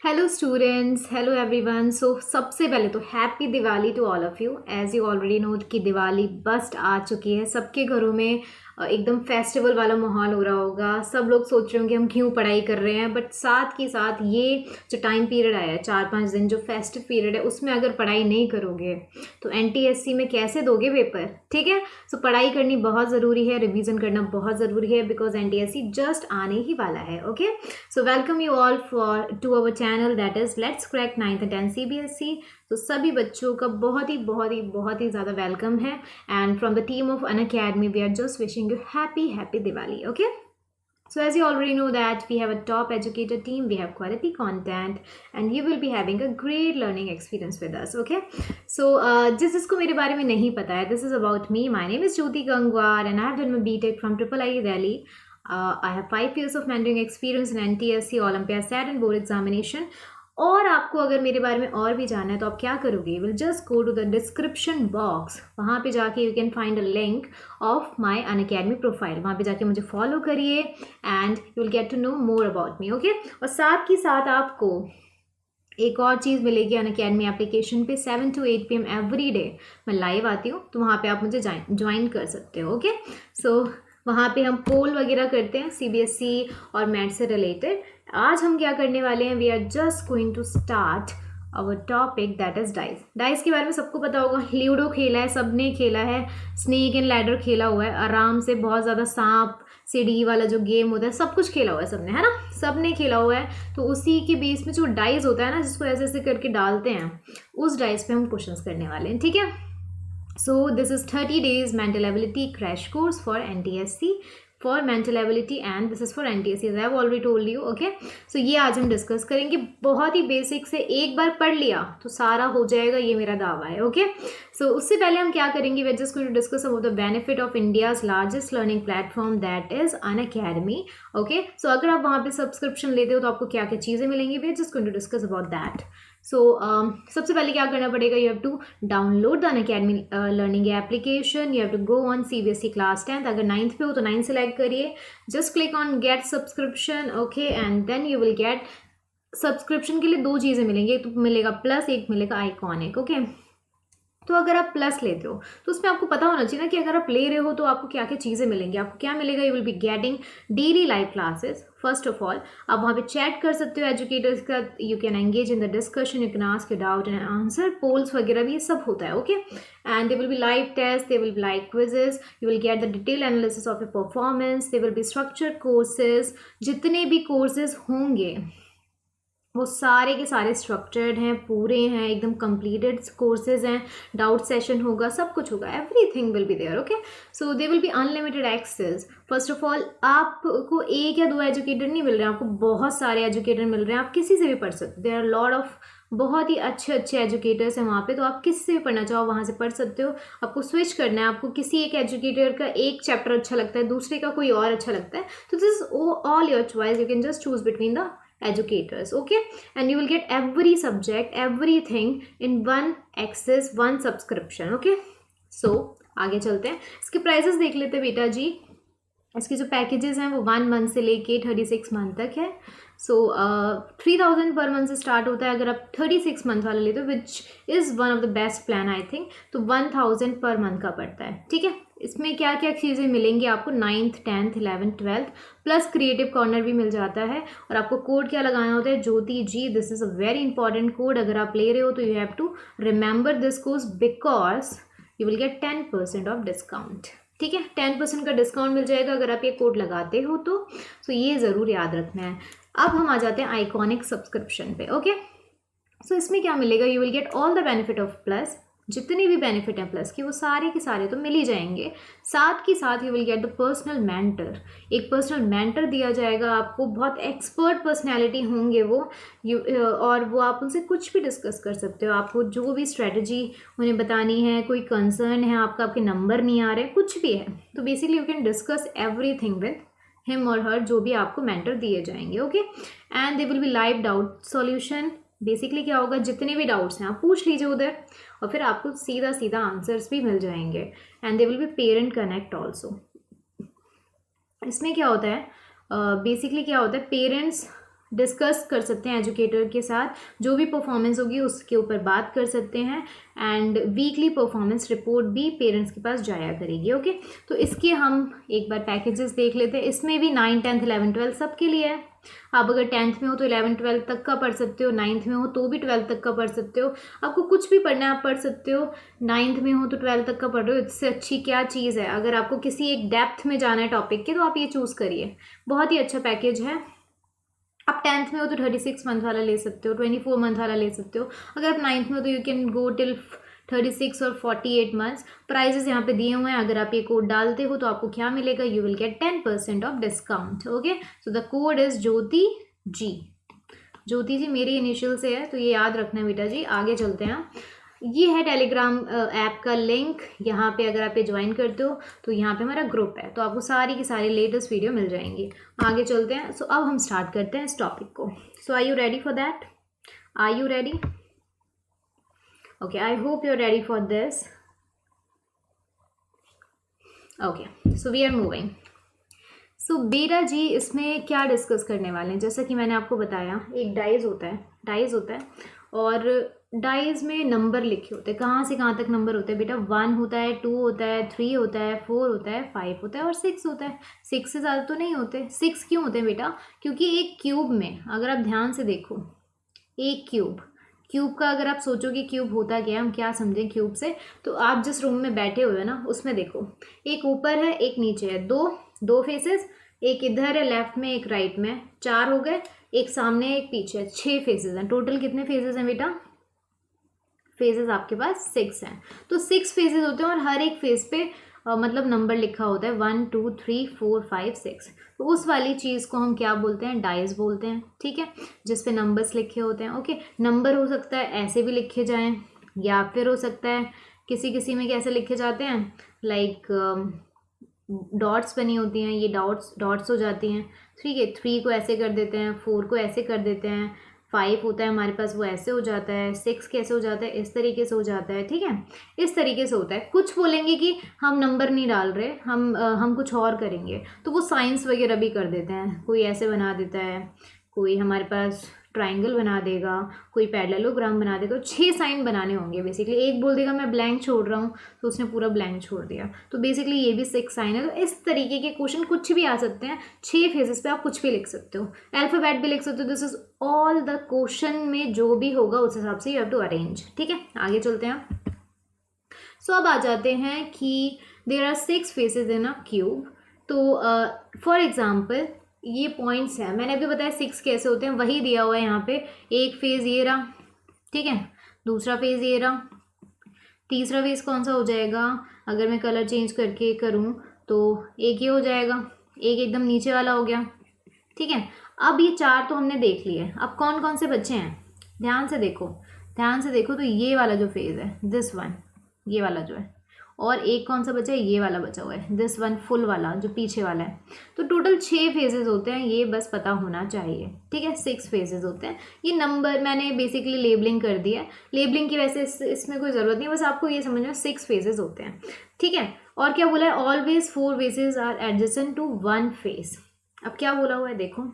Hello students, hello everyone. So सबसे पहले तो happy Diwali to all of you. As you already know कि Diwali bast आ चुकी है। सबके घरों में एकदम फेस्टिवल वाला माहौल हो रहा होगा। सब लोग सोच रहे होंगे हम क्यों पढ़ाई कर रहे हैं, बट साथ के साथ ये जो टाइम पीरियड आया है 4-5 दिन जो फेस्टिव पीरियड है, उसमें अगर पढ़ाई नहीं करोगे तो एनटीएससी में कैसे दोगे पेपर। ठीक है, सो पढ़ाई करनी बहुत ज़रूरी है, रिवीजन करना बहुत ज़रूरी है, बिकॉज एनटीएससी जस्ट आने ही वाला है। Okay, so welcome you all for to our channel that is let's crack 9th and 10th CBSE। तो सभी बच्चों का बहुत ही ज़्यादा वेलकम है। And from the team of Unacademy we are just wishing you happy Diwali. Okay, so as you already know that we have a top educator team, we have quality content, and you will be having a great learning experience with us. Okay, so जिसको मेरे बारे में नहीं पता है, this is about me. My name is Jyoti Gangwar and I have done my BTech from IIIT Delhi. I have 5 years of mentoring experience in NTSC, Olympia, SAT and board examination. और आपको अगर मेरे बारे में और भी जानना है तो आप क्या करोगे, will just go to the description box. वहाँ पे जाके you can find a link of my Unacademy profile. वहाँ पे जाके मुझे फॉलो करिए and you will get to know more about me. Okay, और साथ ही साथ आपको एक और चीज़ मिलेगी अनअकैडमी एप्लीकेशन पे 7 to 8 PM एवरी डे मैं लाइव आती हूँ, तो वहाँ पे आप मुझे ज्वाइन कर सकते हो। ओके, सो वहाँ पे हम पोल वगैरह करते हैं CBSE और मैथ से रिलेटेड। आज हम क्या करने वाले हैं, we are just going to start our topic that is dice. Dice के बारे में सबको पता होगा, ल्यूडो खेला है, सबने खेला है, स्नेक एंड लैडर खेला हुआ है, आराम से बहुत ज़्यादा सांप सीढ़ी वाला जो गेम होता है सब कुछ खेला हुआ है सबने, है ना, सबने खेला हुआ है। तो उसी के बेस में जो डाइस होता है ना, जिसको ऐसे ऐसे करके डालते हैं, उस डाइस पे हम क्वेश्चंस करने वाले हैं। ठीक है, so this is 30 days mental ability crash course for NTSC for mental ability and this is for NTSC as I have already told you. Okay, so ये आज हम डिस्कस करेंगे। बहुत ही बेसिक से एक बार पढ़ लिया तो सारा हो जाएगा, ये मेरा दावा है। ओके, सो उससे पहले हम क्या करेंगे, we are just going to discuss about the benefit of India's largest learning platform that is Unacademy. Okay, so अगर आप वहाँ पे सब्सक्रिप्शन लेते हो तो आपको क्या क्या चीज़ें मिलेंगी, we are just going to discuss about that. So सबसे पहले क्या करना पड़ेगा, you have to download the Unacademy learning application. You have to go on CBSE class 10th। अगर 9th पे हो तो 9 सेलेक्ट करिए, just click on get subscription. Okay, and then you will get subscription के लिए दो चीज़ें मिलेंगी, एक तो मिलेगा प्लस, एक मिलेगा आइकॉनिक। ओके, तो अगर आप प्लस लेते हो तो उसमें आपको पता होना चाहिए ना कि अगर आप ले रहे हो तो आपको क्या क्या चीज़ें मिलेंगी। आपको क्या मिलेगा, you will be getting daily live classes. First of all आप वहाँ पे चैट कर सकते हो एजुकेटर्स का, you can engage in the discussion, you can ask your doubt and answer, polls वगैरह भी ये सब होता है। Okay, and they will be live test, they will be live quizzes, you will get the detail analysis of your performance, they will be structure courses. जितने भी courses होंगे वो सारे के सारे स्ट्रक्चर्ड हैं, पूरे हैं, एकदम कंप्लीटेड कोर्सेज हैं, डाउट सेशन होगा, सब कुछ होगा, everything will be there. Okay, so they will be unlimited access. First of all आपको एक या दो एजुकेटर नहीं मिल रहे हैं, आपको बहुत सारे एजुकेटर मिल रहे हैं, आप किसी से भी पढ़ सकते हो। देयर आर लॉट ऑफ बहुत ही अच्छे अच्छे एजुकेटर्स हैं वहाँ पे, तो आप किसी से भी पढ़ना चाहो वहाँ से पढ़ सकते हो। आपको स्विच करना है, आपको किसी एक एजुकेटर का एक चैप्टर अच्छा लगता है, दूसरे का कोई और अच्छा लगता है, तो this is all your choice, you can just choose between the educators. Okay, and you will get every subject, everything in one access, one subscription. Okay, so आगे चलते हैं, इसके प्राइसेस देख लेते हैं बेटा जी। इसके जो पैकेजेस हैं वो 1 मंथ से लेके 36 मंथ तक है। सो 3000 पर मंथ से स्टार्ट होता है। अगर आप 36 मंथ वाला लेते हो, which is one of the best plan I think, तो 1000 पर मंथ का पड़ता है। ठीक है, इसमें क्या क्या चीज़ें मिलेंगी आपको, 9th 10th 11th 12th plus creative corner भी मिल जाता है। और आपको कोड क्या लगाना होता है, Jyoti ji, this is a very important code. अगर आप ले रहे हो तो you have to remember this course because you will get 10% off discount. ठीक है, 10% का डिस्काउंट मिल जाएगा अगर आप ये कोड लगाते हो तो ये ज़रूर याद रखना है। अब हम आ जाते हैं आइकॉनिक सब्सक्रिप्शन पे। ओके, सो इसमें क्या मिलेगा, you will get all the benefit of plus. जितने भी बेनिफिट हैं प्लस के वो सारे के सारे तो मिल ही जाएंगे। साथ के साथ you will get the personal mentor. एक पर्सनल मेंटर दिया जाएगा आपको, बहुत एक्सपर्ट पर्सनैलिटी होंगे वो, और वो आप उनसे कुछ भी डिस्कस कर सकते हो। आपको जो भी स्ट्रेटजी उन्हें बतानी है, कोई कंसर्न है आपका, आपके नंबर नहीं आ रहे, कुछ भी है, तो basically you can discuss everything with him और हर, जो भी आपको मेंटर दिए जाएंगे। Okay, and they will be live doubt solution. Basically क्या होगा, जितने भी डाउट्स हैं आप पूछ लीजिए उधर, और फिर आपको सीधा सीधा आंसर्स भी मिल जाएंगे। And they will B parent connect also. इसमें क्या होता है, बेसिकली क्या होता है, पेरेंट्स डिस्कस कर सकते हैं एजुकेटर के साथ, जो भी परफॉर्मेंस होगी उसके ऊपर बात कर सकते हैं। एंड वीकली परफॉर्मेंस रिपोर्ट भी पेरेंट्स के पास जाया करेगी। ओके, तो इसके हम एक बार पैकेजेस देख लेते हैं। इसमें भी 9, 10, 11, 12 सबके लिए है। आप अगर 10th में हो तो 11, 12 तक का पढ़ सकते हो, 9th में हो तो भी 12 तक का पढ़ सकते हो। आपको कुछ भी पढ़ना है आप पढ़ सकते हो। 9th में हो तो 12 तक का पढ़ रहे हो, इससे अच्छी क्या चीज़ है। अगर आपको किसी एक डेप्थ में जाना है टॉपिक के तो आप ये चूज़ करिए, बहुत ही अच्छा पैकेज है। आप 10th में हो तो 36 मंथ वाला ले सकते हो, 24 मंथ वाला ले सकते हो। अगर आप 9th में हो तो यू कैन गो टिल 36 और 48 मंथ्स। प्राइजेस यहाँ पे दिए हुए हैं। अगर आप ये कोड डालते हो तो आपको क्या मिलेगा, you will get 10% off discount. Okay, so the code is Jyoti ji. Jyoti ji मेरी इनिशियल से है, तो ये याद रखना है बेटा जी। आगे चलते हैं। ये है टेलीग्राम ऐप का लिंक। यहाँ पे अगर आप ये ज्वाइन करते हो तो यहाँ पे हमारा ग्रुप है, तो आपको सारी की सारी लेटेस्ट वीडियो मिल जाएंगी। आगे चलते हैं। सो अब हम स्टार्ट करते हैं इस टॉपिक को। So are you ready for that? Are you ready? Okay, I hope you are ready for this. Okay, so we are moving. So बेटा जी इसमें क्या डिस्कस करने वाले हैं, जैसा कि मैंने आपको बताया, एक डाइज होता है और डाइज में नंबर लिखे होते हैं। कहाँ से कहाँ तक नंबर होते हैं बेटा? 1 होता है, 2 होता है, 3 होता है, 4 होता है, 5 होता है और 6 होता है। 6 से ज़्यादा तो नहीं होते। 6 क्यों होते हैं बेटा? क्योंकि एक क्यूब में अगर आप ध्यान से देखो, एक क्यूब का अगर आप सोचो कि क्यूब होता क्या है, हम क्या समझें क्यूब से, तो आप जिस रूम में बैठे हुए हो ना उसमें देखो, एक ऊपर है एक नीचे है, दो फेसेस, एक इधर है लेफ्ट में एक राइट में, 4 हो गए, एक सामने एक पीछे, 6 फेसेस हैं। टोटल कितने फेसेस हैं बेटा? फेजेस आपके पास 6 हैं। तो 6 फेजेस होते हैं और हर एक फेज पे मतलब नंबर लिखा होता है 1 2 3 4 5 6। तो उस वाली चीज़ को हम क्या बोलते हैं? डाइज बोलते हैं। ठीक है, जिस पे नंबर्स लिखे होते हैं। ओके, नंबर हो सकता है ऐसे भी लिखे जाएं या फिर हो सकता है किसी किसी में कैसे लिखे जाते हैं, लाइक डॉट्स बनी होती हैं, ये डॉट्स हो जाती हैं। ठीक है, 3 को ऐसे कर देते हैं, 4 को ऐसे कर देते हैं, 5 होता है हमारे पास वो ऐसे हो जाता है, 6 कैसे हो जाता है? इस तरीके से हो जाता है। ठीक है, इस तरीके से होता है। कुछ बोलेंगे कि हम नंबर नहीं डाल रहे, हम कुछ और करेंगे, तो वो साइंस वगैरह भी कर देते हैं। कोई ऐसे बना देता है, कोई हमारे पास ट्राइंगल बना देगा, कोई पैरेललोग्राम बना देगा। 6 साइन बनाने होंगे बेसिकली। एक बोल देगा मैं ब्लैंक छोड़ रहा हूँ, तो उसने पूरा ब्लैंक छोड़ दिया। तो बेसिकली ये भी 6 साइन है। तो इस तरीके के क्वेश्चन कुछ भी आ सकते हैं। 6 फेजेस पे आप कुछ भी लिख सकते हो, अल्फाबेट भी लिख सकते हो। This is all the question में जो भी होगा उस हिसाब से यू हैव टू अरेंज। ठीक है, आगे चलते हैं। सो अब आ जाते हैं कि there are 6 faces in a cube. तो फॉर एग्जाम्पल ये पॉइंट्स हैं, मैंने अभी बताया 6 कैसे होते हैं, वही दिया हुआ है यहाँ पे। एक फेज ये रहा, ठीक है, दूसरा फेज ये रहा, तीसरा फेज कौन सा हो जाएगा? अगर मैं कलर चेंज करके करूँ तो एक ये हो जाएगा, एक एकदम नीचे वाला हो गया। ठीक है, अब ये 4 तो हमने देख लिए। अब कौन कौन से बच्चे हैं? ध्यान से देखो, ध्यान से देखो। तो ये वाला जो फेज है, दिस वन, ये वाला जो है, और एक कौन सा बचा है? ये वाला बचा हुआ है, दिस वन, फुल वाला जो पीछे वाला है। तो टोटल 6 फेजेस होते हैं, ये बस पता होना चाहिए। ठीक है, 6 फेजेस होते हैं। ये नंबर मैंने बेसिकली लेबलिंग कर दिया है। लेबलिंग की वैसे इसमें कोई ज़रूरत नहीं, बस आपको ये समझना 6 फेजेस होते हैं। ठीक है, और क्या बोला है? Always 4 faces are adjacent to 1 face. अब क्या बोला हुआ है देखो,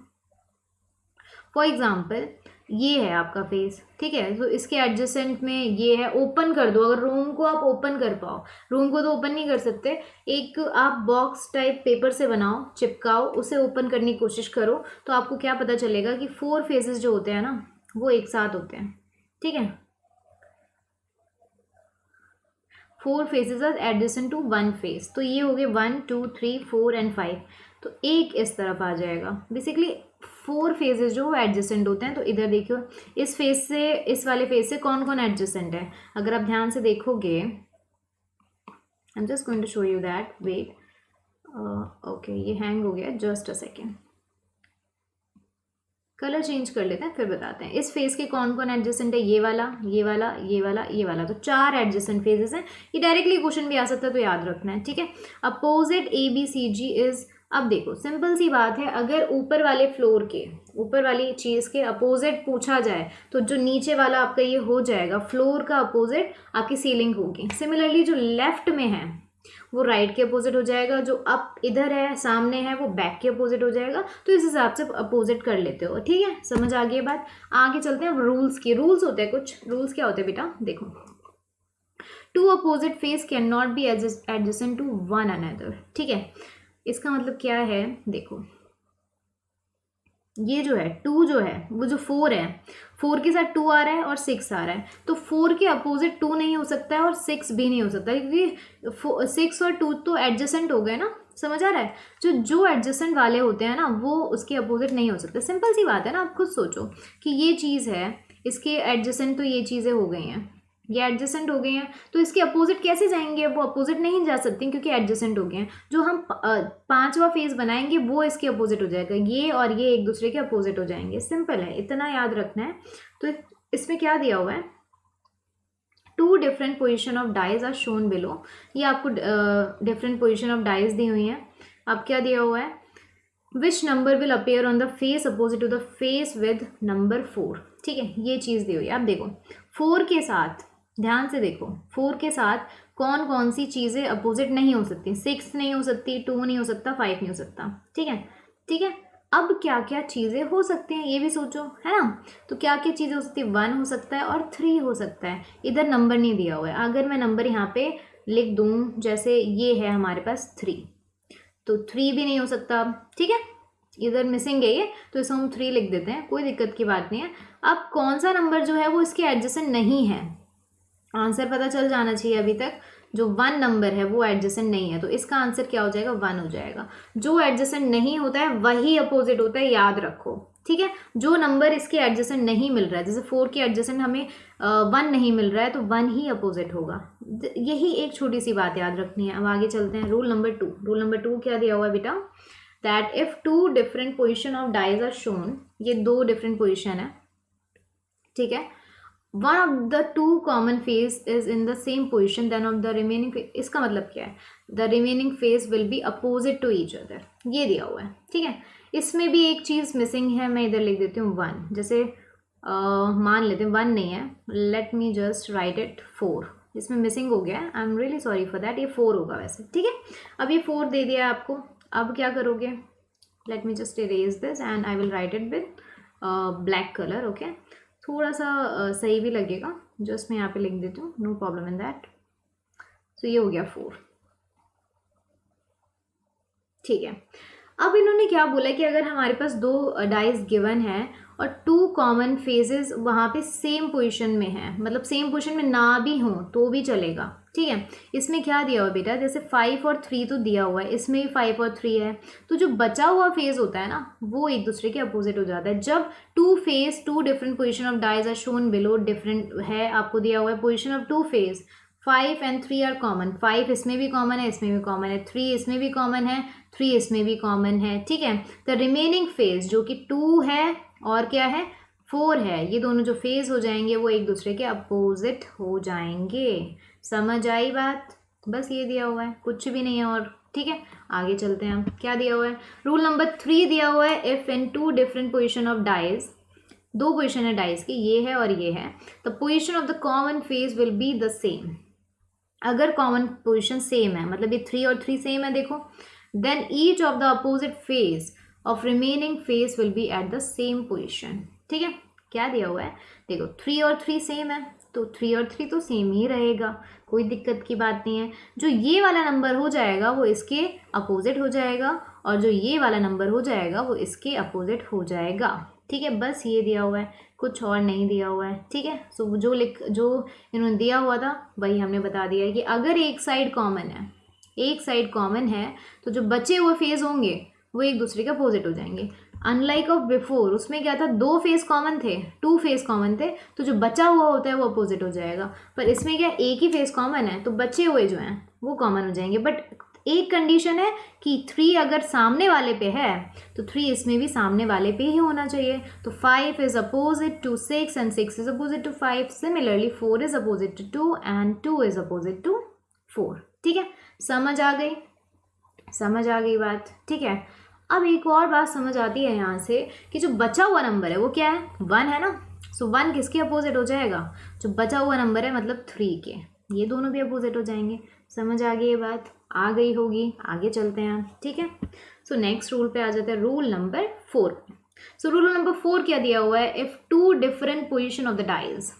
फॉर एग्जाम्पल ये है आपका फेस। ठीक है, तो इसके एडजेसेंट में ये है। ओपन कर दो, अगर रूम को आप ओपन कर पाओ, रूम को तो ओपन नहीं कर सकते, एक आप बॉक्स टाइप पेपर से बनाओ, चिपकाओ, उसे ओपन करने की कोशिश करो, तो आपको क्या पता चलेगा कि 4 फेसेस जो होते हैं ना वो एक साथ होते हैं। ठीक है, 4 faces are adjacent to 1 face. तो ये हो गए 1 2 3 4 एंड 5। तो एक इस तरफ आ जाएगा। बेसिकली 4 फेजेस जो एडजेसेंट होते हैं। तो इधर देखियो, इस फेस से, इस वाले फेस से कौन कौन एडजेसेंट है? अगर आप ध्यान से देखोगे, I am just going to show you that, wait. Okay, ये हैंग हो गया, just a second, colour change कर लेते हैं फिर बताते हैं। इस फेस के कौन कौन एडजेसेंट है? ये वाला, ये वाला, ये वाला, ये वाला। तो 4 एडजेसेंट फेजेस हैं। ये डायरेक्टली क्वेश्चन भी आ सकता है, तो याद रखना है। ठीक है, अपोजिट ABCG इज, अब देखो सिंपल सी बात है, अगर ऊपर वाले फ्लोर के, ऊपर वाली चीज़ के अपोजिट पूछा जाए तो जो नीचे वाला आपका ये हो जाएगा, फ्लोर का अपोजिट आपकी सीलिंग होगी। सिमिलरली जो लेफ्ट में है, वो राइट के अपोजिट हो जाएगा, जो अप इधर है सामने है वो बैक के अपोजिट हो जाएगा। तो इस हिसाब से अपोजिट कर लेते हो, ठीक है, समझ आ गई बात। आगे चलते हैं अब रूल्स की। रूल्स होते हैं कुछ। रूल्स क्या होते हैं बेटा, देखो, two opposite face can not be adjacent to one another, ठीक है। इसका मतलब क्या है, देखो, ये जो है टू जो है वो जो फोर है, फोर के साथ टू आ रहा है और सिक्स आ रहा है, तो फोर के अपोजिट टू नहीं हो सकता है और सिक्स भी नहीं हो सकता है, क्योंकि सिक्स और टू तो एडजेसेंट हो गए ना, समझ आ रहा है। जो एडजेसेंट वाले होते हैं ना वो उसके अपोजिट नहीं हो सकते। सिंपल सी बात है ना, आप खुद सोचो कि ये चीज़ है, इसके एडजेसेंट तो ये चीज़ें हो गई हैं, ये एडजेसेंट हो गए हैं, तो इसके अपोजिट कैसे जाएंगे, वो अपोजिट नहीं जा सकती क्योंकि एडजेसेंट हो गए हैं। जो हम पांचवा फेस बनाएंगे वो इसके अपोजिट हो जाएगा, ये और ये एक दूसरे के अपोजिट हो जाएंगे। सिंपल है, इतना याद रखना है। तो इसमें क्या दिया हुआ है, two different position of dice are shown below. ये आपको डिफरेंट पोजिशन ऑफ डाइज दी हुई है। अब क्या दिया हुआ है, which number will appear on the face opposite to the face with number 4, ठीक है, ये चीज़ दी हुई है। अब देखो, 4 के साथ, ध्यान से देखो, 4 के साथ कौन कौन सी चीज़ें अपोजिट नहीं हो सकती, 6 नहीं हो सकती, 2 नहीं हो सकता, 5 नहीं हो सकता, ठीक है, ठीक है। अब क्या क्या चीज़ें हो सकती हैं ये भी सोचो, है ना। तो क्या क्या चीज़ें हो सकती है, 1 हो सकता है और 3 हो सकता है। इधर नंबर नहीं दिया हुआ है, अगर मैं नंबर यहाँ पे लिख दूँ, जैसे ये है हमारे पास 3, तो 3 भी नहीं हो सकता, ठीक है, इधर मिसिंग है ये, तो इसको हम 3 लिख देते हैं, कोई दिक्कत की बात नहीं है। अब कौन सा नंबर जो है वो इसके एडजेसेंट नहीं है, आंसर पता चल जाना चाहिए अभी तक। जो 1 नंबर है वो एडजेसेंट नहीं है, तो इसका आंसर क्या हो जाएगा, 1 हो जाएगा। जो एडजेसेंट नहीं होता है वही अपोजिट होता है, याद रखो, ठीक है। जो नंबर इसके एडजेसेंट नहीं मिल रहा है, जैसे 4 के एडजेसेंट हमें 1 नहीं मिल रहा है, तो 1 ही अपोजिट होगा। यही एक छोटी सी बात याद रखनी है। अब आगे चलते हैं, रूल नंबर 2। रूल नंबर 2 क्या दिया हुआ है बेटा, that if two different position of dice are shown, ये 2 डिफरेंट पोजिशन है, ठीक है, one of the two common face is in the same position then of the remaining. इसका मतलब क्या है, the remaining face will be opposite to each other, ये दिया हुआ है, ठीक है। इसमें भी एक चीज़ मिसिंग है, मैं इधर लिख देती हूँ 1, जैसे मान लेते हैं 1 नहीं है, late me just right it 4, इसमें मिसिंग हो गया है, I am really sorry for that, ये 4 होगा वैसे, ठीक है। अब ये 4 दे दिया है आपको, अब क्या करोगे, late me just erase this and I will write it with black colour, okay. थोड़ा सा सही भी लगेगा, जस्ट मैं यहाँ पे लिख देती हूँ, नो प्रॉब्लम इन दैट। तो ये हो गया 4, ठीक है। अब इन्होंने क्या बोला कि अगर हमारे पास 2 डाइस गिवन है और 2 कॉमन फेजेस वहाँ पे सेम पोजीशन में है, मतलब सेम पोजीशन में ना भी हो तो भी चलेगा, ठीक है। इसमें क्या दिया हुआ है बेटा, जैसे 5 और 3 तो दिया हुआ है, इसमें भी 5 और 3 है, तो जो बचा हुआ फेज होता है ना वो एक दूसरे के अपोजिट हो जाता है। जब 2 face 2 different position of dice are shown below, different है, आपको दिया हुआ है position of 2 face, 5 and 3 are common, 5 इसमें भी कॉमन है, इसमें भी कॉमन है, 3 इसमें भी कॉमन है, 3 इसमें भी कॉमन है, ठीक है। द रिमेनिंग फेज जो कि 2 है और क्या है 4 है, ये दोनों जो फेज हो जाएंगे वो एक दूसरे के अपोजिट हो जाएंगे। समझ आई बात, बस ये दिया हुआ है, कुछ भी नहीं है और, ठीक है। आगे चलते हैं, हम क्या दिया हुआ है, रूल नंबर 3 दिया हुआ है, if in 2 different position of dice, 2 position है डाइज की, ये है और ये है, the position of the common face will be the same. अगर कॉमन पोजिशन सेम है, मतलब ये 3 और 3 सेम है, देखो, then each of the opposite face of remaining face will be at the same position, ठीक है। क्या दिया हुआ है, देखो 3 और 3 सेम है, तो 3 और 3 तो सेम ही रहेगा, कोई दिक्कत की बात नहीं है। जो ये वाला नंबर हो जाएगा वो इसके अपोजिट हो जाएगा, और जो ये वाला नंबर हो जाएगा वो इसके अपोजिट हो जाएगा, ठीक है। बस ये दिया हुआ है, कुछ और नहीं दिया हुआ है, ठीक है। सो जो इन्होंने दिया हुआ था वही हमने बता दिया है कि अगर एक साइड कॉमन है, एक साइड कॉमन है, तो जो बचे हुए फेज होंगे वो एक दूसरे के अपोजिट हो जाएंगे। अनलाइक ऑफ बिफोर, उसमें क्या था, 2 फेज कॉमन थे, 2 फेज कॉमन थे, तो जो बचा हुआ होता है वो अपोजिट हो जाएगा। पर इसमें क्या, एक ही फेज कॉमन है, तो बचे हुए जो हैं वो कॉमन हो जाएंगे। बट एक कंडीशन है कि 3 अगर सामने वाले पे है तो 3 इसमें भी सामने वाले पे ही होना चाहिए। तो 5 is opposite to 6 and 6 is opposite to 5, similarly 4 is opposite to 2 and 2 is opposite to 4, ठीक है। समझ आ गई, समझ आ गई बात, ठीक है। अब एक और बात समझ आती है यहाँ से कि जो बचा हुआ नंबर है वो क्या है, 1 है ना। सो 1 किसके अपोजिट हो जाएगा, जो बचा हुआ नंबर है मतलब 3 के, ये दोनों भी अपोजिट हो जाएंगे। समझ आ गई ये बात? आ गई होगी, आगे चलते हैं, ठीक है। सो नेक्स्ट रूल पे आ जाते हैं, rule number 4। So rule number 4 क्या दिया हुआ है? If two different position of the dice,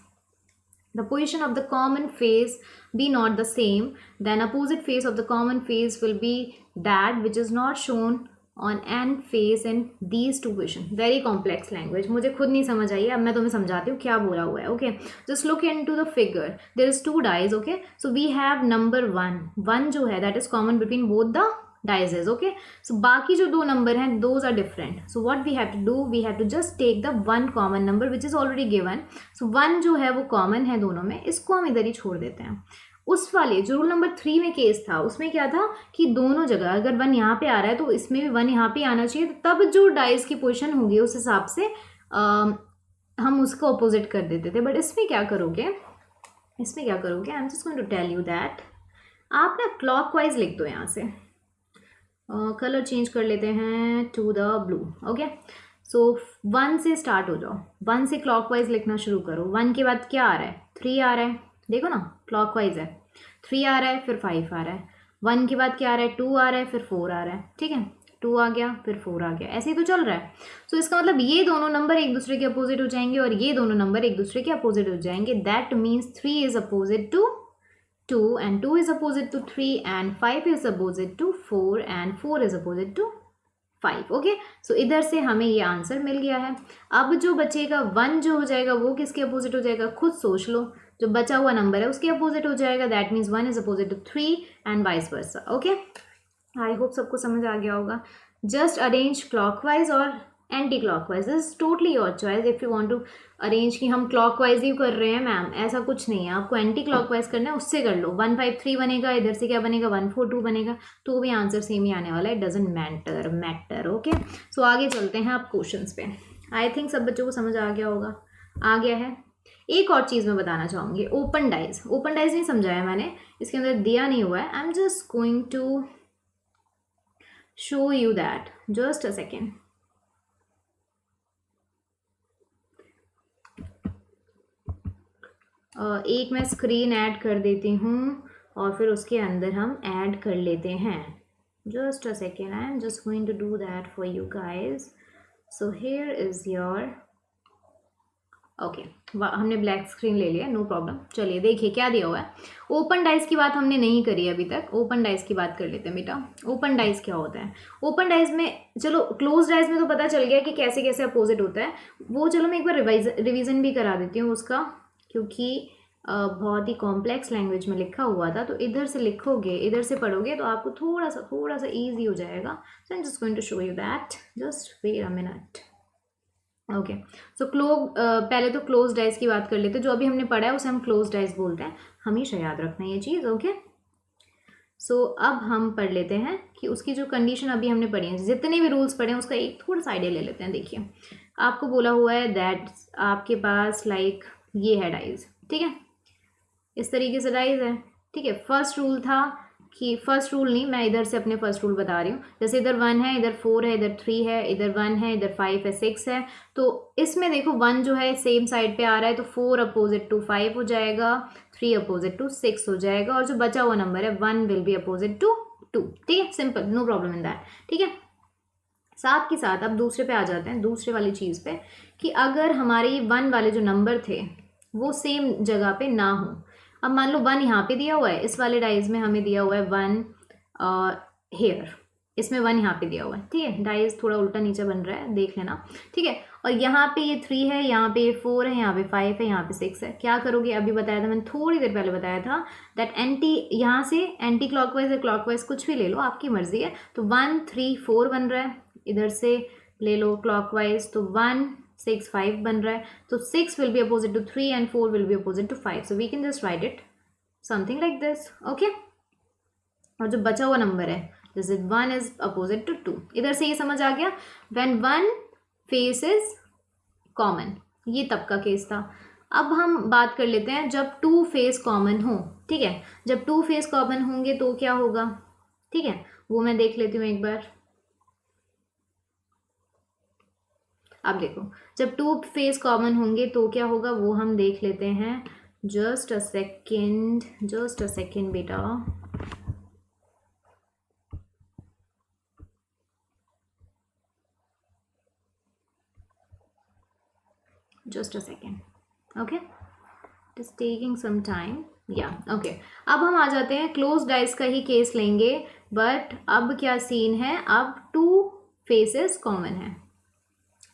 the position of the common face be not the same, then opposite face of the common face will be that which is not shown on an face in these two position. Very complex language, मुझे खुद नहीं समझ आई है, अब मैं तुम्हें समझाती हूँ क्या बोला हुआ है. Okay, just look into the figure, there is two dice. Okay, so we have number 1 जो है that is common between both the dices. Okay, so बाकी जो दो नंबर हैं those are different. So what we have to do, we have to just take the one common number which is already given. So 1 जो है वो common है दोनों में, इसको हम इधर ही छोड़ देते हैं. उस वाले जो रूल नंबर 3 में केस था उसमें क्या था कि दोनों जगह अगर 1 यहाँ पे आ रहा है तो इसमें भी 1 यहाँ पे आना चाहिए, तब जो डाइस की पोजीशन होगी उस हिसाब से हम उसको अपोजिट कर देते थे. बट इसमें क्या करोगे, I am just going to tell you that आप ना क्लॉकवाइज लिख दो. यहाँ से कलर चेंज कर लेते हैं टू द ब्लू. ओके, सो 1 से स्टार्ट हो जाओ, 1 से क्लॉकवाइज लिखना शुरू करो. 1 के बाद क्या आ रहा है? 3 आ रहा है, देखो ना क्लॉकवाइज है. 3 आ रहा है, फिर 5 आ रहा है. 1 के बाद क्या आ रहा है? 2 आ रहा है, फिर 4 आ रहा है. ठीक है, 2 आ गया, फिर 4 आ गया, ऐसे ही तो चल रहा है. सो इसका मतलब ये दोनों नंबर एक दूसरे के अपोजिट हो जाएंगे और ये दोनों नंबर एक दूसरे के अपोजिट हो जाएंगे. That means 3 is opposite to 2 and 2 is opposite to 3 and 5 is opposite to 4 and 4 is opposite to 5. Okay, सो इधर से हमें ये आंसर मिल गया है. अब जो बचेगा 1 जो हो जाएगा वो किसके अपोजिट हो जाएगा? खुद सोच लो, जो बचा हुआ नंबर है उसके अपोजिट हो जाएगा. That means 1 is opposite to 3 and vice versa. Okay, I hope सबको समझ आ गया होगा. जस्ट अरेंज क्लॉकवाइज और anti clockwise, this is totally your choice. If you want to arrange कि हम क्लॉकवाइज ही कर रहे हैं मैम, ऐसा कुछ नहीं है. आपको एंटी क्लॉकवाइज करना है, उससे कर लो. 1 5 3 बनेगा, इधर से क्या बनेगा? 1 4 2 बनेगा, तो भी आंसर सेम ही आने वाला है. Doesn't matter. ओके, सो आगे चलते हैं आप क्वेश्चंस पे. आई थिंक सब बच्चों को समझ आ गया होगा. आ गया है. एक और चीज़ मैं बताना चाहूँगी, ओपन डाइज. ओपन डाइज नहीं समझाया मैंने, इसके अंदर दिया नहीं हुआ है. I am just going to show you that. Just a second. एक मैं स्क्रीन ऐड कर देती हूँ और फिर उसके अंदर हम ऐड कर लेते हैं. Just a second, I am just going to do that for you guys. So here is your. Okay, हमने ब्लैक स्क्रीन ले लिया, नो प्रॉब्लम. चलिए देखिए क्या दिया हुआ है. ओपन डाइस की बात हमने नहीं करी अभी तक, ओपन डाइस की बात कर लेते हैं बेटा. ओपन डाइस क्या होता है? ओपन डाइस में चलो, क्लोज डाइस में तो पता चल गया कि कैसे कैसे अपोजिट होता है. वो चलो मैं एक बार रिवीजन भी करा देती हूँ उसका, क्योंकि बहुत ही कॉम्प्लेक्स लैंग्वेज में लिखा हुआ था. तो इधर से लिखोगे, इधर से पढ़ोगे तो आपको थोड़ा सा ईजी हो जाएगा. So I am just going to show you that. Just wait a minute. Okay, so पहले तो क्लोज डाइस की बात कर लेते हैं. जो अभी हमने पढ़ा है उसे हम क्लोज डाइस बोलते हैं, हमेशा याद रखना ये चीज़. ओके, सो अब हम पढ़ लेते हैं कि उसकी जो कंडीशन अभी हमने पढ़ी है, जितने भी रूल्स पढ़े हैं उसका एक थोड़ा सा आइडिया ले लेते हैं. देखिए, आपको बोला हुआ है दैट आपके पास लाइक ये है डाइज. ठीक है, इस तरीके से डाइज है. ठीक है, फर्स्ट रूल था कि फर्स्ट रूल नहीं, मैं इधर से अपने फर्स्ट रूल बता रही हूँ. जैसे इधर 1 है, इधर 4 है, इधर 3 है, इधर 1 है, इधर 5 है, 6 है. तो इसमें देखो 1 जो है सेम साइड पे आ रहा है, तो 4 अपोजिट टू 5 हो जाएगा, 3 अपोजिट टू 6 हो जाएगा, और जो बचा हुआ नंबर है 1 विल बी अपोजिट टू 2. ठीक है, simple, no problem in that. ठीक है, साथ के साथ अब दूसरे पे आ जाते हैं, दूसरे वाली चीज़ पे, कि अगर हमारे 1 वाले जो नंबर थे वो सेम जगह पे ना हो. अब मान लो 1 यहाँ पे दिया हुआ है, इस वाले डाइज में हमें दिया हुआ है 1 हेयर, इसमें 1 यहाँ पे दिया हुआ है. ठीक है, डाइज थोड़ा उल्टा नीचे बन रहा है, देख लेना. ठीक है, और यहाँ पे ये 3 है, यहाँ पे ये 4 है, यहाँ पे 5 है, यहाँ पे 6 है. क्या करोगे? अभी बताया था मैंने, थोड़ी देर पहले बताया था दैट यहाँ से एंटी क्लॉकवाइज या क्लॉकवाइज कुछ भी ले लो, आपकी मर्जी है. तो 1 3 4 बन रहा है, इधर से ले लो क्लॉकवाइज, तो 1 6 5 बन रहा है. तो 6 will be opposite to 3 and 4 will be opposite to 5. So we can just write it something like this. Okay, और जो बचा हुआ नंबर है जैसे 1 is opposite to 2. इधर से ये समझ आ गया. when 1 face is common, ये तब का केस था. अब हम बात कर लेते हैं जब 2 फेस कॉमन हो. ठीक है, जब 2 फेस कॉमन होंगे तो क्या होगा? ठीक है, वो मैं देख लेती हूँ एक बार. अब देखो, जब 2 फेस कॉमन होंगे तो क्या होगा वो हम देख लेते हैं. जस्ट अ सेकेंड बेटा. Just a second, okay, it is taking some time, या ओके। अब हम आ जाते हैं क्लोज डाइस का ही केस लेंगे, बट अब क्या सीन है, अब टू फेसेस कॉमन है,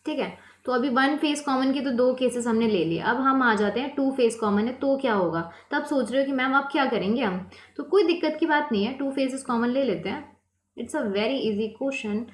ठीक है। तो अभी वन फेस कॉमन के तो दो केसेस हमने ले लिए, अब हम आ जाते हैं टू फेस कॉमन है तो क्या होगा। तब सोच रहे हो कि मैम अब क्या करेंगे हम, तो कोई दिक्कत की बात नहीं है, टू फेसेस कॉमन ले लेते हैं। It's a very easy question,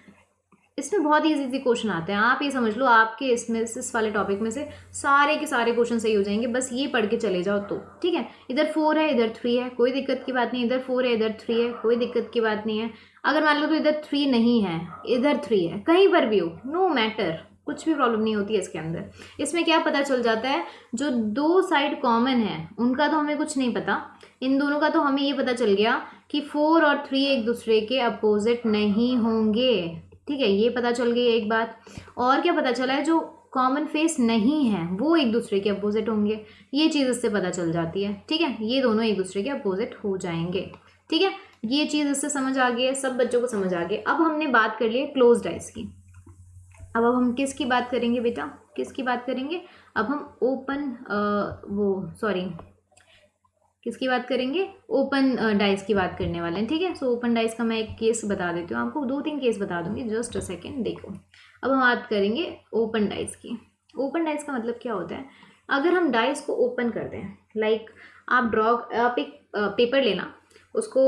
इसमें बहुत ही इजी क्वेश्चन आते हैं, आप ये समझ लो आपके इसमें इस वाले टॉपिक में से सारे के सारे क्वेश्चन सही हो जाएंगे, बस ये पढ़ के चले जाओ तो ठीक है। इधर 4 है इधर 3 है, कोई दिक्कत की बात नहीं, इधर 4 है इधर 3 है, कोई दिक्कत की बात नहीं है। अगर मान लो तो इधर 3 नहीं है इधर 3 है, कहीं पर भी हो नो मैटर, कुछ भी प्रॉब्लम नहीं होती है इसके अंदर। इसमें क्या पता चल जाता है, जो दो साइड कॉमन है उनका तो हमें कुछ नहीं पता, इन दोनों का तो हमें ये पता चल गया कि 4 और 3 एक दूसरे के अपोजिट नहीं होंगे, ठीक है, ये पता चल गई एक बात। और क्या पता चला है, जो कॉमन फेस नहीं है वो एक दूसरे के अपोजिट होंगे, ये चीज़ इससे पता चल जाती है, ठीक है, ये दोनों एक दूसरे के अपोजिट हो जाएंगे, ठीक है। ये चीज़ इससे समझ आ गई है, सब बच्चों को समझ आ गई। अब हमने बात कर ली है क्लोज डाइस की, अब हम किसकी बात करेंगे बेटा, किसकी बात करेंगे, अब हम ओपन वो सॉरी किसकी बात करेंगे, ओपन डाइस की बात करने वाले हैं, ठीक है। सो ओपन डाइस का मैं एक केस बता देती हूँ आपको, 2-3 केस बता दूंगी, जस्ट अ सेकेंड, देखो। अब हम बात करेंगे ओपन डाइस की। ओपन डाइस का मतलब क्या होता है, अगर हम डाइस को ओपन कर दें, लाइक आप एक पेपर लेना, उसको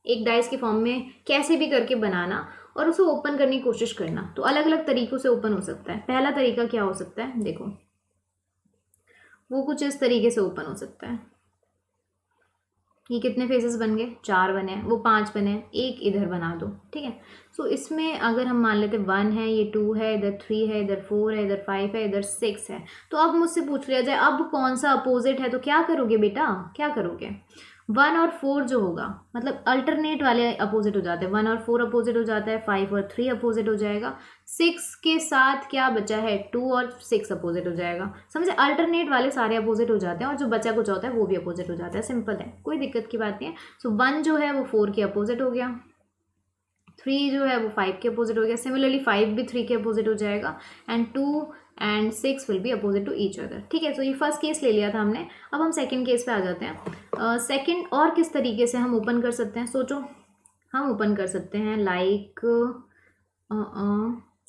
एक डाइस के फॉर्म में कैसे भी करके बनाना और उसे ओपन करने की कोशिश करना, तो अलग अलग तरीक़ों से ओपन हो सकता है। पहला तरीका क्या हो सकता है, देखो वो कुछ इस तरीके से ओपन हो सकता है, ये कितने फेसेस बन गए, 4 बने, वो 5 बने, एक इधर बना दो, ठीक है। सो इसमें अगर हम मान लेते 1 है, ये 2 है, इधर 3 है, इधर 4 है, इधर 5 है, इधर 6 है, तो अब मुझसे पूछ लिया जाए अब कौन सा अपोजिट है, तो क्या करोगे बेटा, क्या करोगे, 1 और 4 जो होगा, मतलब अल्टरनेट वाले अपोजिट हो जाते हैं, 1 और 4 अपोजिट हो जाता है, 5 और 3 अपोजिट हो जाएगा, 6 के साथ क्या बचा है, 2 और 6 अपोजिट हो जाएगा, समझे, अल्टरनेट वाले सारे अपोजिट हो जाते हैं और जो बचा कुछ होता है वो भी अपोजिट हो जाता है, सिंपल है, कोई दिक्कत की बात नहीं है। सो 1 जो है वो 4 के अपोजिट हो गया, 3 जो है वो 5 के अपोजिट हो गया, सिमिलरली 5 भी 3 के अपोजिट हो जाएगा, and 2 and 6 will be opposite to each other, ठीक है। सो ये फर्स्ट केस ले लिया था हमने, अब हम सेकंड केस पे आ जाते हैं। सेकंड और किस तरीके से हम ओपन कर सकते हैं, सोचो, हम ओपन कर सकते हैं लाइक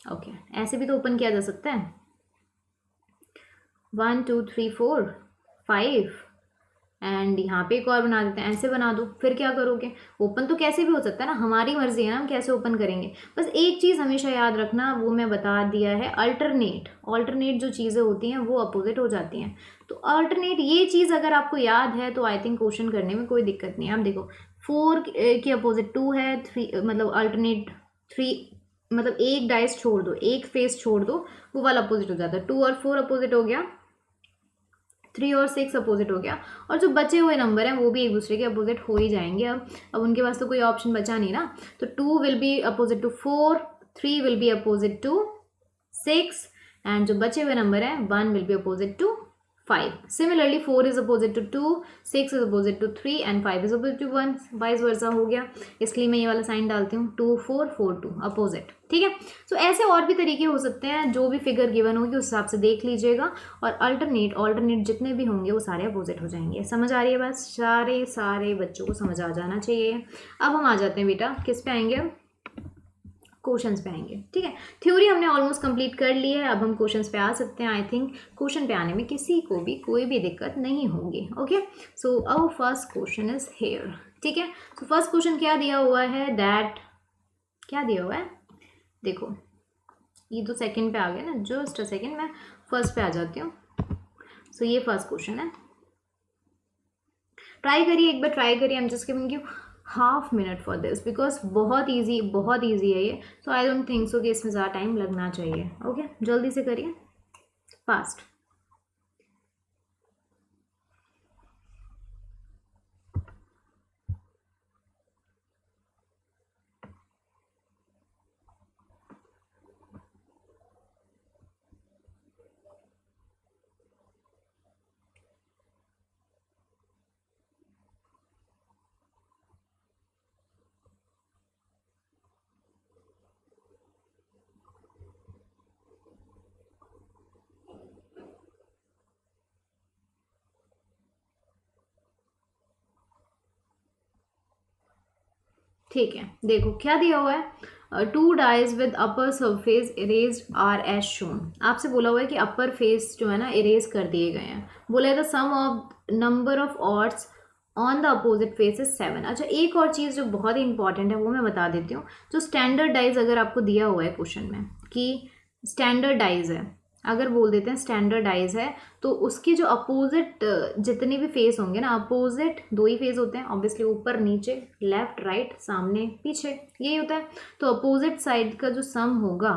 ओके, ऐसे भी तो ओपन किया जा सकता है, 1 2 3 4 5 एंड यहाँ पे एक और बना देते हैं, ऐसे बना दो, फिर क्या करोगे, ओपन तो कैसे भी हो सकता है ना, हमारी मर्जी है ना हम कैसे ओपन करेंगे। बस एक चीज़ हमेशा याद रखना, वो मैं बता दिया है, अल्टरनेट, ऑल्टरनेट जो चीज़ें होती हैं वो अपोजिट हो जाती हैं, तो अल्टरनेट ये चीज़ अगर आपको याद है तो आई थिंक क्वेश्चन करने में कोई दिक्कत नहीं है। आप देखो 4 के अपोजिट 2 है, 3 मतलब अल्टरनेट 3, मतलब एक डाइस छोड़ दो, एक फेस छोड़ दो, वो वाला अपोजिट हो जाता है, 2 और 4 अपोजिट हो गया, 3 और 6 अपोजिट हो गया, और जो बचे हुए नंबर हैं वो भी एक दूसरे के अपोजिट हो ही जाएंगे। अब उनके पास तो कोई ऑप्शन बचा नहीं ना, तो 2 will be opposite to 4, 3 will be opposite to 6, and जो बचे हुए नंबर हैं 1 will be opposite to 5। Similarly 4 is opposite to 2, 6 is opposite to 3 and 5 is opposite to 1, vice versa हो गया, इसलिए मैं ये वाला साइन डालती हूँ 2 4 4 2 अपोजिट, ठीक है। सो ऐसे और भी तरीके हो सकते हैं, जो भी फिगर गिवन होगी उस हिसाब से देख लीजिएगा, और अल्टरनेट जितने भी होंगे वो सारे अपोजिट हो जाएंगे, समझ आ रही है, बस सारे बच्चों को समझ आ जाना चाहिए। अब हम आ जाते हैं बेटा किस पे आएंगे, क्वेश्चंस पे आएंगे, ठीक है। थ्योरी हमने ऑलमोस्ट कंप्लीट कर ली है, अब हम क्वेश्चंस पे आ सकते हैं। आई थिंक क्वेश्चन पे आने में किसी को भी कोई भी दिक्कत नहीं होगी, okay. So our first question is here, ठीक है। सो फर्स्ट क्वेश्चन क्या दिया हुआ है, दैट क्या दिया हुआ है, देखो ये तो सेकंड पे आ गया ना, जस्ट अ सेकंड, मैं फर्स्ट पे आ जाती हूँ। सो ये फर्स्ट क्वेश्चन है, ट्राई करिए, एक बार ट्राई करिए, आई am just giving you half minute for this because बहुत ईजी है ये, सो आई डोंट थिंक सो कि इसमें ज़्यादा टाइम लगना चाहिए, ओके जल्दी से करिए, फास्ट। ठीक है, देखो क्या दिया हुआ है, two dice with upper surface इरेज आर एज शोन। आपसे बोला हुआ है कि अपर फेस जो है ना इरेज कर दिए गए हैं। बोला है the sum of number of odds on the opposite face is 7। अच्छा, एक और चीज़ जो बहुत ही इंपॉर्टेंट है वो मैं बता देती हूँ। जो स्टैंडर्ड डाइज अगर आपको दिया हुआ है क्वेश्चन में कि स्टैंडर्ड डाइज है, अगर बोल देते हैं स्टैंडर्ड डाइज है, तो उसके जो अपोजिट जितने भी फेस होंगे ना, अपोजिट दो ही फेस होते हैं ऑब्वियसली, ऊपर नीचे, लेफ्ट राइट, सामने पीछे, यही होता है। तो अपोजिट साइड का जो सम होगा,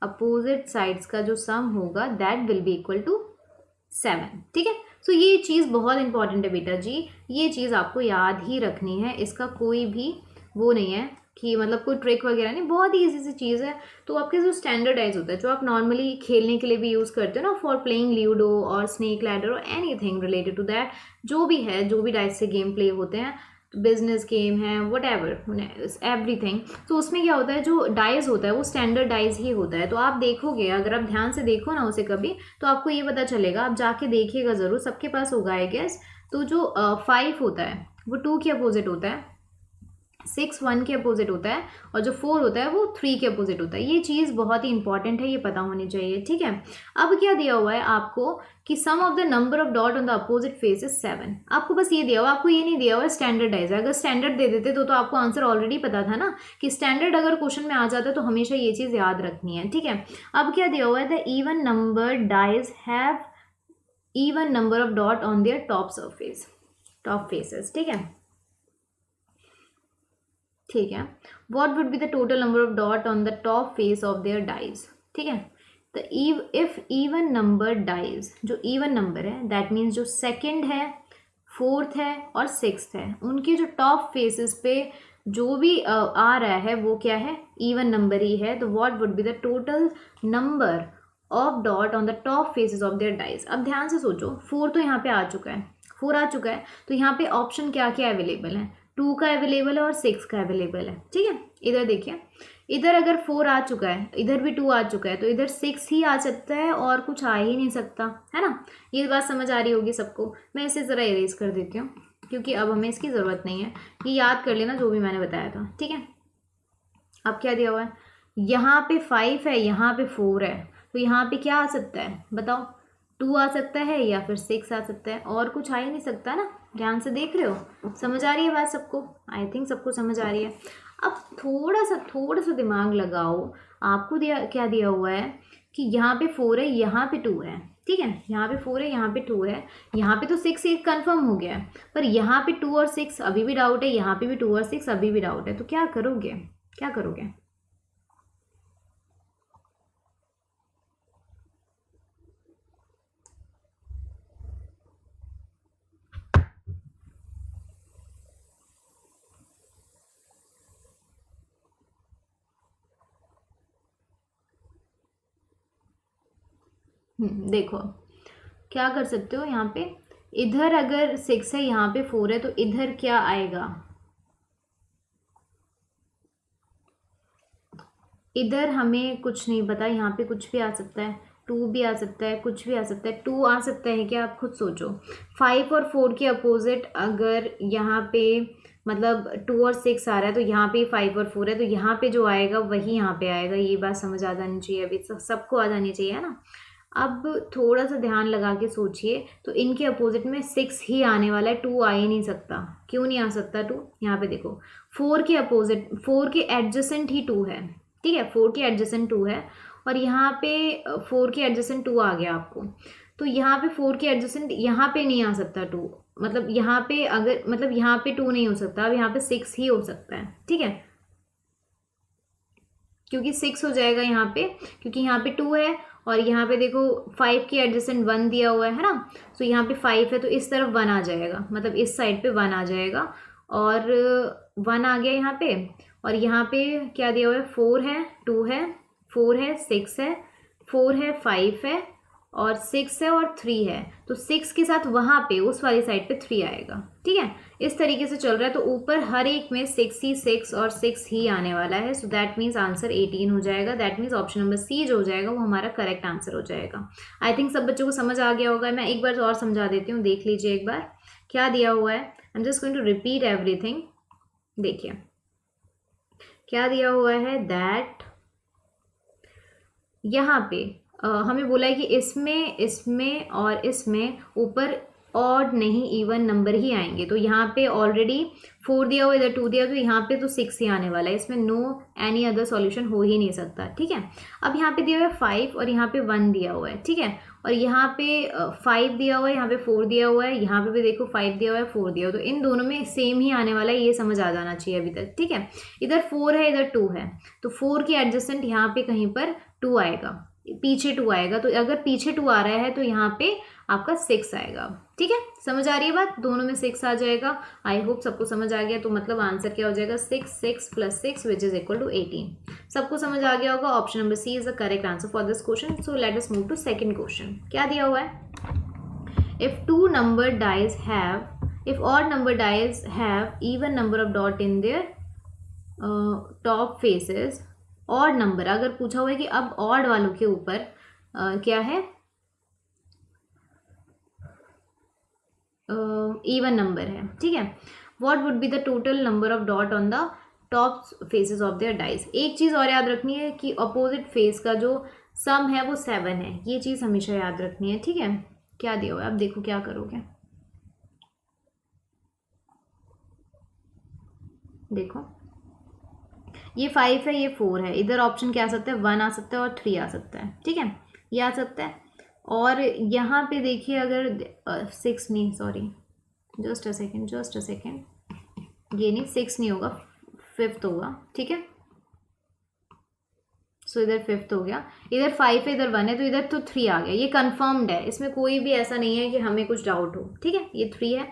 अपोजिट साइड्स का जो सम होगा that will be equal to 7। ठीक है, सो ये चीज़ बहुत इंपॉर्टेंट है बेटा जी, ये चीज़ आपको याद ही रखनी है। इसका कोई भी वो नहीं है कि मतलब कोई ट्रिक वगैरह नहीं, बहुत ही ईजी सी चीज़ है। तो आपके जो स्टैंडर्डाइज होता है, जो आप नॉर्मली खेलने के लिए भी यूज़ करते हो ना, फॉर प्लेइंग लूडो और स्नेक लैडर और एनीथिंग रिलेटेड टू दैट, जो भी है, जो भी डाइस से गेम प्ले होते हैं, बिजनेस गेम है, वट एवर एवरीथिंग, तो उसमें क्या होता है, जो डाइज होता है वो स्टैंडर्ड डाइज ही होता है। तो आप देखोगे, अगर आप ध्यान से देखो ना उसे कभी, तो आपको ये पता चलेगा, आप जाके देखिएगा ज़रूर, सबके पास होगा आई गेस। तो जो 5 होता है वो 2 के अपोजिट होता है, 6 1 के अपोजिट होता है, और जो 4 होता है वो 3 के अपोजिट होता है। ये चीज़ बहुत ही इंपॉर्टेंट है, ये पता होनी चाहिए। ठीक है, अब क्या दिया हुआ है आपको कि sum of the number of dot on the opposite face is 7। आपको बस ये दिया हुआ, आपको ये नहीं दिया हुआ स्टैंडर्डाइज। अगर स्टैंडर्ड दे देते तो आपको आंसर ऑलरेडी पता था ना, कि स्टैंडर्ड अगर क्वेश्चन में आ जाता है तो हमेशा ये चीज़ याद रखनी है। ठीक है, अब क्या दिया हुआ है, the even number dice have even number of dot on their top surface, top faces. ठीक है, ठीक है, what would be the total number of dot on the top face of their dice. ठीक है, तो इफ इवन नंबर डाइज, जो even number है that means जो सेकंड है, फोर्थ है और सिक्स्थ है, उनके जो टॉप फेसेस पे जो भी आ रहा है वो क्या है, इवन नंबर ही है। तो what would be the total number of dot on the top faces of their dice. अब ध्यान से सोचो, 4 तो यहाँ पे आ चुका है, 4 आ चुका है, तो यहाँ पे ऑप्शन क्या क्या अवेलेबल है, 2 का अवेलेबल है और 6 का अवेलेबल है। ठीक है, इधर देखिए, इधर अगर 4 आ चुका है, इधर भी 2 आ चुका है, तो इधर 6 ही आ सकता है और कुछ आ ही नहीं सकता है ना। ये बात समझ आ रही होगी सबको। मैं इसे ज़रा इरेज कर देती हूँ, क्योंकि अब हमें इसकी ज़रूरत नहीं है। ये याद कर लेना जो भी मैंने बताया था। ठीक है, अब क्या दिया हुआ है, यहाँ पे 5 है, यहाँ पे 4 है, तो यहाँ पे क्या आ सकता है बताओ, 2 आ सकता है या फिर 6 आ सकता है, और कुछ आ ही नहीं सकता ना। ध्यान से देख रहे हो, समझ आ रही है बात सबको, आई थिंक सबको समझ आ रही है। अब थोड़ा सा दिमाग लगाओ, आपको दिया क्या दिया हुआ है कि यहाँ पे 4 है, यहाँ पे 2 है। ठीक है, यहाँ पे 4 है, यहाँ पे 2 है, यहाँ पे तो 6 एक कन्फर्म हो गया है, पर यहाँ पे 2 और 6 अभी भी डाउट है, यहाँ पे भी 2 और 6 अभी भी डाउट है। तो क्या करोगे, क्या करोगे? देखो क्या कर सकते हो, यहाँ पे इधर अगर 6 है, यहाँ पे 4 है, तो इधर क्या आएगा, इधर हमें कुछ नहीं पता, यहाँ पे कुछ भी आ सकता है, 2 भी आ सकता है, कुछ भी आ सकता है। 2 आ सकता है क्या, आप खुद सोचो। 5 और 4 के अपोजिट अगर यहाँ पे मतलब 2 और 6 आ रहा है, तो यहाँ पे 5 और 4 है, तो यहाँ पे जो आएगा वही यहाँ पे आएगा। ये बात समझ आ जानी चाहिए, अभी सबको आ जानी चाहिए, है ना। अब थोड़ा सा ध्यान लगा के सोचिए, तो इनके अपोजिट में 6 ही आने वाला है, 2 आ ही नहीं सकता। क्यों नहीं आ सकता 2? यहाँ पे देखो, 4 के अपोजिट, 4 के एडजेसेंट ही 2 है। ठीक है, 4 के एडजेसेंट 2 है, और यहाँ पे 4 के एडजेसेंट 2 आ गया आपको। तो यहाँ पे 4 के एडजेसेंट यहाँ पे नहीं आ सकता 2, मतलब यहाँ पे अगर मतलब यहाँ पे 2 नहीं हो सकता, अब यहाँ पे 6 ही हो सकता है। ठीक है, क्योंकि 6 हो जाएगा यहाँ पे, क्योंकि यहाँ पे 2 है, और यहाँ पे देखो 5 के एडजेसेंट 1 दिया हुआ है ना, तो यहाँ पे 5 है, तो इस तरफ 1 आ जाएगा, मतलब इस साइड पे 1 आ जाएगा, और 1 आ गया यहाँ पे। और यहाँ पे क्या दिया हुआ है, 4 है, 2 है, 4 है, 6 है, 4 है, 5 है, और 6 है और 3 है, तो 6 के साथ वहाँ पे उस वाली साइड पे 3 आएगा। ठीक है, इस तरीके से चल रहा है, तो ऊपर हर एक में 6 ही 6 और 6 ही आने वाला है। सो दैट मीन्स आंसर 18 हो जाएगा। That means option number C जो हो जाएगा वो हमारा करेक्ट आंसर हो जाएगा। आई थिंक सब बच्चों को समझ आ गया होगा। मैं एक बार और समझा देती हूँ, देख लीजिए एक बार क्या दिया हुआ है। I am just going to repeat everything. देखिए क्या दिया हुआ है, दैट यहाँ पे हमें बोला है कि इसमें इसमें और इसमें ऊपर ऑड नहीं इवन नंबर ही आएंगे। तो यहाँ पे ऑलरेडी 4 दिया हुआ, इधर 2 दिया, तो यहाँ पे तो 6 ही आने वाला है, इसमें नो एनी अदर सॉल्यूशन हो ही नहीं सकता। ठीक है, अब यहाँ पे दिया हुआ है 5 और यहाँ पे 1 दिया हुआ है। ठीक है, और यहाँ पे 5 दिया हुआ है, यहाँ पे 4 दिया हुआ है, यहाँ पे भी देखो 5 दिया हुआ है, 4 दिया हुआ है, तो इन दोनों में सेम ही आने वाला है, ये समझ आ जाना चाहिए अभी तक। ठीक है, इधर 4 है, इधर 2 है, तो 4 की एडजस्टेंट यहाँ पे कहीं पर 2 आएगा, पीछे 2 आएगा, तो अगर पीछे 2 आ रहा है तो यहाँ पे आपका 6 आएगा। ठीक है, समझ आ रही है बात, दोनों में 6 आ जाएगा। आई होप सबको समझ आ गया। तो मतलब आंसर क्या हो जाएगा, 6 plus 6 which is equal to 18। सबको समझ आ गया होगा। Option number C is the correct answer for this question. So let us move to second question. क्या दिया हुआ है, if two number dice have, if odd number dice have even number of dot in their top faces, odd number अगर पूछा हुआ है कि अब ऑड वालों के ऊपर क्या है, इवन नंबर है। ठीक है, what would be the total number of dot on the top faces of there dice. एक चीज़ और याद रखनी है कि अपोजिट फेस का जो सम है वो 7 है, ये चीज़ हमेशा याद रखनी है। ठीक है, क्या दिया हुआ है, अब देखो क्या करोगे। देखो ये 5 है, ये 4 है, इधर ऑप्शन क्या आ सकता है, 1 आ सकता है और 3 आ सकता है। ठीक है, ये आ सकता है। और यहाँ पे देखिए अगर 6 नहीं, sorry just a second, just a second, ये नहीं 6 नहीं होगा, 5th होगा। ठीक है, सो इधर 5th हो गया, इधर 5 है, इधर 1 है, तो इधर तो 3 आ गया, ये कंफर्म्ड है, इसमें कोई भी ऐसा नहीं है कि हमें कुछ डाउट हो। ठीक है, ये 3 है।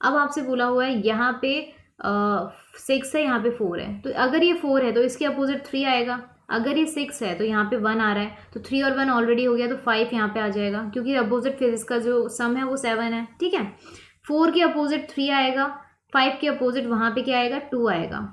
अब आपसे बोला हुआ है यहाँ पे 6 है, यहाँ पे 4 है, तो अगर ये 4 है तो इसके अपोजिट 3 आएगा। अगर ये 6 है तो यहाँ पे 1 आ रहा है, तो 3 और 1 ऑलरेडी हो गया, तो 5 यहाँ पे आ जाएगा, क्योंकि अपोजिट फेस का जो सम है वो 7 है। ठीक है, 4 के अपोजिट 3 आएगा, 5 के अपोजिट वहाँ पे क्या आएगा, 2 आएगा।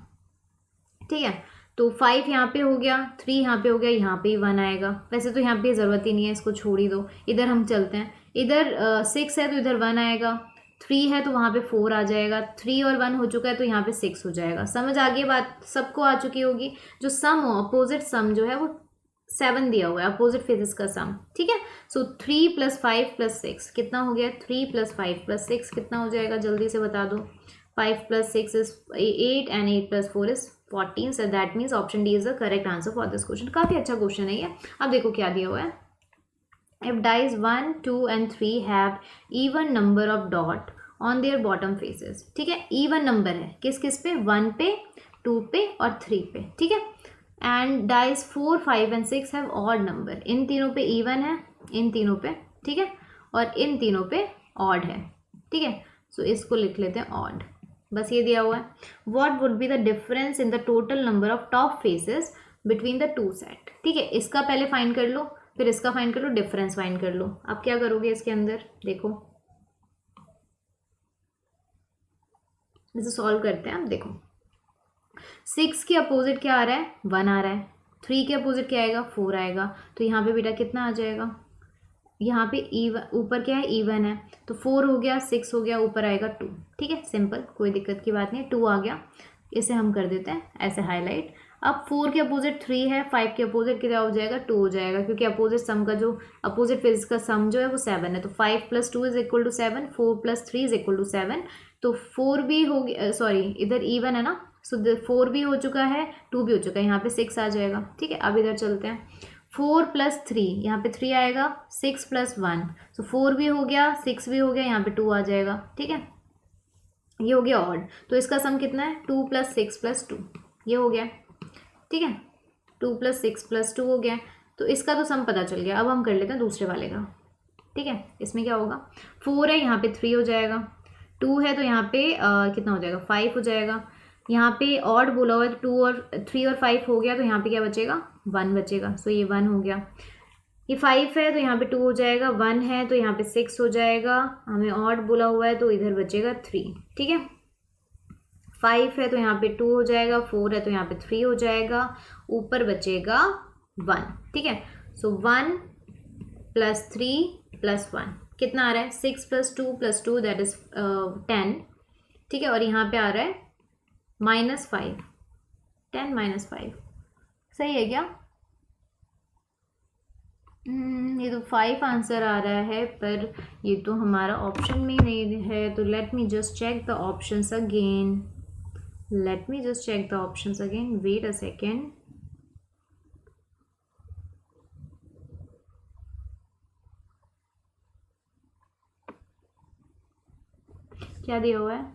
ठीक है, तो 5 यहाँ पे हो गया, 3 यहाँ पे हो गया, यहाँ पे ही 1 आएगा। वैसे तो यहाँ पे ज़रूरत ही नहीं है, इसको छोड़ ही दो। इधर हम चलते हैं, इधर 6 है तो इधर 1 आएगा, 3 है तो वहाँ पे 4 आ जाएगा, 3 और 1 हो चुका है तो यहाँ पे 6 हो जाएगा। समझ आ गई बात, सबको आ चुकी होगी। जो सम हो, अपोजिट सम जो है वो 7 दिया हुआ है, अपोजिट फेसेस का सम। ठीक है, सो 3 + 5 + 6 कितना हो गया, 3 + 5 + 6 कितना हो जाएगा, जल्दी से बता दो। 5 + 6 is 8 and 8 + 4 is 14, so that means option D is the correct answer for this question। काफ़ी अच्छा क्वेश्चन है ये। अब देखो क्या दिया हुआ है, if dice 1, 2 and 3 have even number of dot on their bottom faces। ठीक है, even नंबर है किस किस पे, 1 पे, 2 पे और 3 पे। ठीक है, and dice 4, 5 and 6 have odd number, इन तीनों पे even है, इन तीनों पे। ठीक है, और इन तीनों पे odd है। ठीक है, सो इसको लिख लेते हैं odd, बस ये दिया हुआ है। What would be the difference in the total number of top faces between the two set. ठीक है, इसका पहले फाइंड कर लो, फिर इसका फाइंड कर लो, डिफरेंस फाइंड कर लो। अब क्या करोगे इसके अंदर, देखो इसे सॉल्व करते हैं। अब देखो 6 के अपोजिट क्या आ रहा है, 1 आ रहा है, 3 के अपोजिट क्या आएगा, 4 आएगा, तो यहाँ पे बेटा कितना आ जाएगा, यहाँ पे इवन, ऊपर क्या है, इवन है, तो 4 हो गया, 6 हो गया, ऊपर आएगा 2। ठीक है, सिंपल, कोई दिक्कत की बात नहीं है, 2 आ गया, इसे हम कर देते हैं ऐसे हाईलाइट। अब 4 के अपोजिट 3 है, 5 के अपोजिट क्या हो जाएगा, 2 हो जाएगा, क्योंकि अपोजिट सम का जो अपोजिट फेज का सम जो है वो 7 है, तो 5 + 2 is equal to 7, 4 + 3 is equal to 7, तो 4 भी हो गया, सॉरी इधर इवन है ना, सो 4 भी हो चुका है, 2 भी हो चुका है, यहाँ पे 6 आ जाएगा। ठीक है, अब इधर चलते हैं, 4 + 3, यहाँ पे 3 आएगा, 6 + 1, सो 4 भी हो गया, 6 भी हो गया, यहाँ पे 2 आ जाएगा। ठीक है, ये हो गया ऑड, तो इसका सम कितना है, 2 + 6 + 2, ये हो गया। ठीक है, 2 + 6 + 2 हो गया, तो इसका तो सम पता चल गया। अब हम कर लेते हैं दूसरे वाले का। ठीक है, इसमें क्या होगा, 4 है, यहाँ पे 3 हो जाएगा, 2 है तो यहाँ पे कितना हो जाएगा, 5 हो जाएगा, यहाँ पे ऑड बोला हुआ है, तो 2 और 3 और 5 हो गया, तो यहाँ पे क्या बचेगा, 1 बचेगा, सो ये 1 हो गया। ये 5 है तो यहाँ पे 2 हो जाएगा, 1 है तो यहाँ पे 6 हो जाएगा, हमें ऑड बोला हुआ है तो इधर बचेगा 3। ठीक है, 5 है तो यहाँ पे 2 हो जाएगा, 4 है तो यहाँ पे 3 हो जाएगा, ऊपर बचेगा 1। ठीक है, सो 1 + 3 + 1 कितना आ रहा है, 6 + 2 + 2 दैट इज 10। ठीक है, और यहाँ पे आ रहा है -5, 10 -5 सही है क्या? ये तो 5 आंसर आ रहा है, पर ये तो हमारा ऑप्शन में ही नहीं है, तो let me just check the options again. Let me just check the options again, wait a second. क्या दिया हुआ है?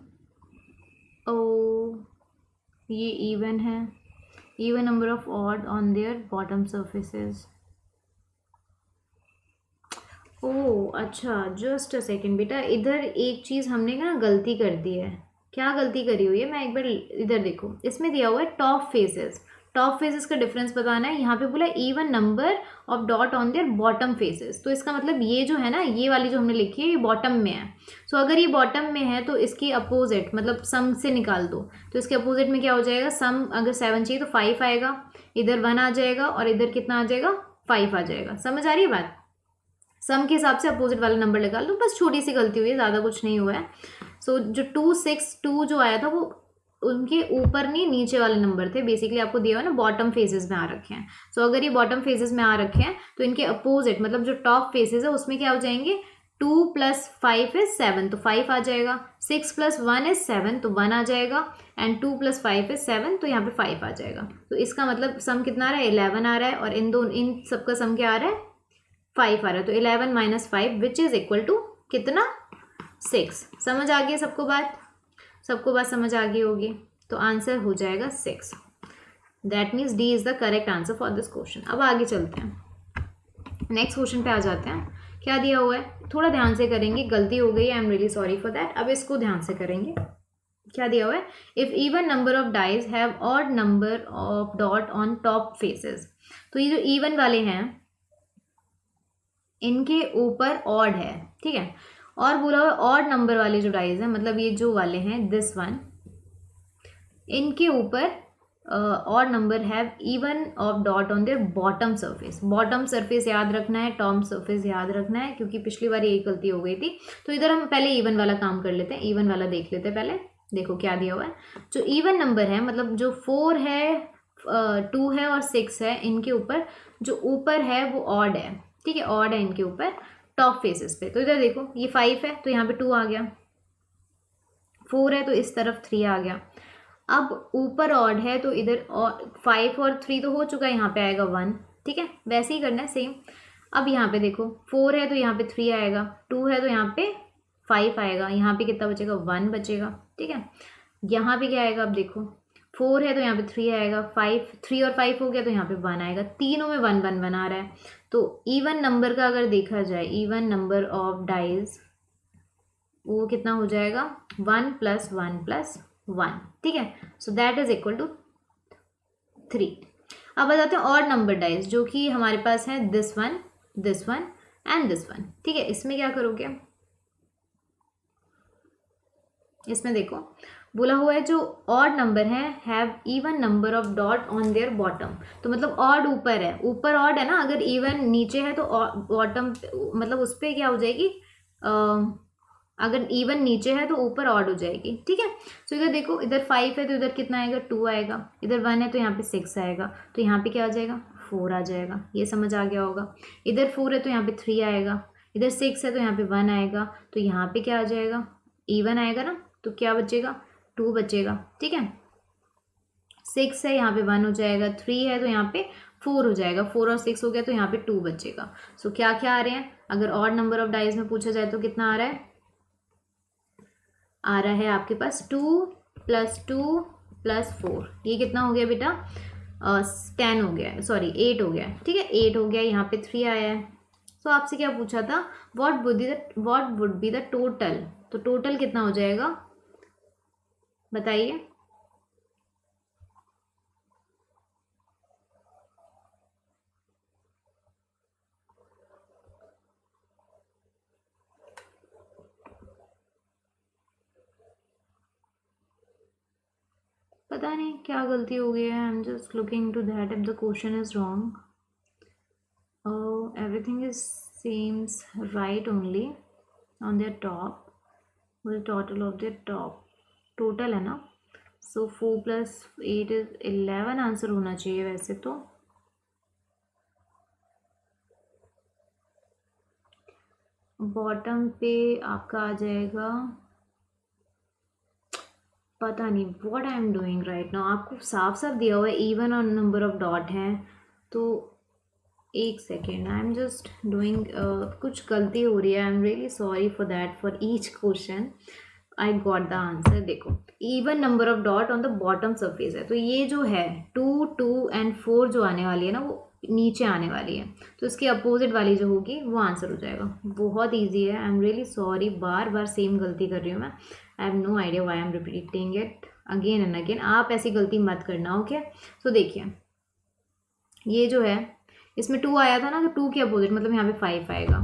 ओ, ये इवन है, even number of odd on their bottom surfaces. Oh अच्छा, जस्ट अ सेकेंड बेटा, इधर एक चीज़ हमने ना गलती कर दी है। क्या गलती करी हुई है, मैं एक बार इधर देखो, इसमें दिया हुआ है टॉप फेसेस। टॉप फेसेस का डिफरेंस बताना है, यहाँ पे बोला even number of dot on their bottom faces, तो इसका मतलब ये जो है ना, ये वाली जो हमने लिखी है ये बॉटम में है। सो अगर ये बॉटम में है तो इसकी अपोजिट मतलब सम से निकाल दो, तो इसके अपोजिट में क्या हो जाएगा, सम अगर 7 चाहिए तो 5 आएगा, इधर 1 आ जाएगा और इधर कितना आ जाएगा, 5 आ जाएगा। समझ आ रही है बात? सम के हिसाब से अपोजिट वाला नंबर निकाल दो, बस छोटी सी गलती हुई है, ज़्यादा कुछ नहीं हुआ है। सो जो 262 जो आया था वो उनके ऊपर नहीं, नीचे वाले नंबर थे। बेसिकली आपको दिया हुआ ना बॉटम फेजेस में आ रखे हैं। सो अगर ये बॉटम फेजेस में आ रखे हैं तो इनके अपोजिट मतलब जो टॉप फेजेस है उसमें क्या हो जाएंगे, 2 + 5 इज 7 तो 5 आ जाएगा, 6 + 1 इज 7 तो 1 आ जाएगा, एंड 2 + 5 इज 7 तो यहाँ पे 5 आ जाएगा। तो इसका मतलब सम कितना आ रहा है, 11 आ रहा है, और इन सबका सम क्या आ रहा है, 5 आ रहा है। तो 11 - 5 विच इज इक्वल टू कितना, 6। समझ आ गई सबको बात? सबको बात समझ आ गई होगी, तो आंसर हो जाएगा 6। That means D is the correct answer for this question. अब आगे चलते हैं, नेक्स्ट क्वेश्चन पे आ जाते हैं। क्या दिया हुआ है, थोड़ा ध्यान से करेंगे, गलती हो गई, I am really sorry for that. अब इसको ध्यान से करेंगे। क्या दिया हुआ है, if even number of dice have odd number of dot on top faces. तो ये जो इवन वाले हैं इनके ऊपर ऑड है, ठीक है। और बोला हुआ ऑड नंबर वाले जो डाइज हैं, मतलब ये जो वाले हैं दिस वन, इनके ऊपर odd number have even of dot on their bottom surface. Bottom surface याद रखना है, टॉप सरफेस याद रखना है, क्योंकि पिछली बार यही गलती हो गई थी। तो इधर हम पहले इवन वाला काम कर लेते हैं, इवन वाला देख लेते हैं पहले। देखो क्या दिया हुआ है, जो इवन नंबर है मतलब जो 4 है, 2 है और 6 है, इनके ऊपर जो ऊपर है वो ऑड है, ठीक है, ऑड है इनके ऊपर टॉप फेसेस पे। तो इधर देखो ये 5 है तो यहाँ पे 2 आ गया, 4 है तो इस तरफ 3 आ गया। अब ऊपर ऑड है तो इधर 5 और 3 तो हो चुका है, यहाँ पे आएगा 1, ठीक है, वैसे ही करना है सेम। अब यहाँ पे देखो 4 है तो यहाँ पे 3 आएगा, 2 है तो यहाँ पे 5 आएगा, यहाँ पे कितना बचेगा, 1 बचेगा, ठीक है। यहाँ पे क्या आएगा, अब देखो 4 है तो यहाँ पे 3 आएगा, 3 और 5 हो गया तो यहाँ पे 1 आएगा, तीनों में 1 1 1 आ रहा है। तो इवन नंबर का अगर देखा जाए, इवन नंबर ऑफ डाइज वो कितना हो जाएगा, 1 + 1 + 1, ठीक है। So that is equal to 3। अब बताते हैं और नंबर डाइज जो कि हमारे पास है this one and this one, ठीक है। इसमें क्या करोगे, इसमें देखो बोला हुआ है जो ऑड नंबर है have even number of dot on their bottom. तो मतलब ऑड ऊपर है, ऊपर ऑड है ना, अगर इवन नीचे है तो बॉटम मतलब उस पर क्या हो जाएगी, अगर इवन नीचे है तो ऊपर ऑड हो जाएगी, ठीक है। सो इधर देखो, इधर 5 है तो इधर कितना आएगा, 2 आएगा, इधर 1 है तो यहाँ पे 6 आएगा, तो यहाँ पे क्या आ जाएगा, 4 आ जाएगा। ये समझ आ गया होगा। इधर 4 है तो यहाँ पे 3 आएगा, इधर 6 है तो यहाँ पे 1 आएगा, तो यहाँ पे क्या आ जाएगा, इवन आएगा ना, तो क्या बचेगा, 2 बचेगा, ठीक है। 6 है यहाँ पे 1 हो जाएगा, 3 है तो यहाँ पे 4 हो जाएगा, 4 और 6 हो गया तो यहाँ पे 2 बचेगा। सो क्या क्या आ रहे हैं, अगर ऑड नंबर ऑफ डाइज में पूछा जाए तो कितना आ रहा है, आ रहा है आपके पास 2 + 2 + 4, ये कितना हो गया बेटा, 10 हो गया, सॉरी 8 हो गया, ठीक है, 8 हो गया, यहाँ पे 3 आया है। सो आपसे क्या पूछा था, what would be the total, तो टोटल कितना हो जाएगा बताइए। पता नहीं क्या गलती हो गई है, I am just looking to that if the question is wrong. Everything is seems right only on their top, the total of their top, total है ना, सो 4 + 8 इज 11 आंसर होना चाहिए वैसे तो। बॉटम पे आपका आ जाएगा, पता नहीं what I am doing right now. आपको साफ साफ दिया हुआ है इवन और नंबर ऑफ डॉट हैं, तो एक second, I am just doing, कुछ गलती हो रही है। I am really sorry for that. For each question I got the answer. देखो even number of dot on the bottom surface है, तो ये जो है 2, 2 एंड 4 जो आने वाली है ना, वो नीचे आने वाली है, तो इसके अपोजिट वाली जो होगी वो आंसर हो जाएगा। बहुत ईजी है। आई एम रियली सॉरी, बार बार सेम गलती कर रही हूँ मैं। I have no idea why I am repeating it again and again. आप ऐसी गलती मत करना, ओके। तो देखिए ये जो है, इसमें 2 आया था ना, तो 2 के अपोजिट मतलब यहाँ पे 5 आएगा।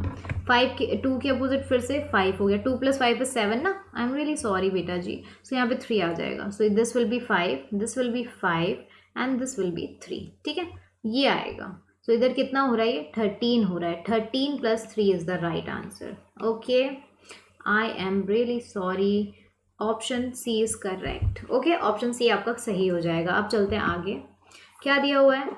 5 के 2 के अपोजिट फिर से 5 हो गया। 2 + 5 = 7 ना। आई एम रियली सॉरी बेटा जी। सो यहाँ पे 3 आ जाएगा। So this will be 5, this will be 5 and this will be 3। ठीक है, ये आएगा। सो इधर कितना हो रहा है, ये 13 हो रहा है। 13 + 3 is the right answer. Okay, I am really sorry. Option C is correct. Okay, option C आपका सही हो जाएगा। अब चलते हैं आगे। क्या दिया हुआ है,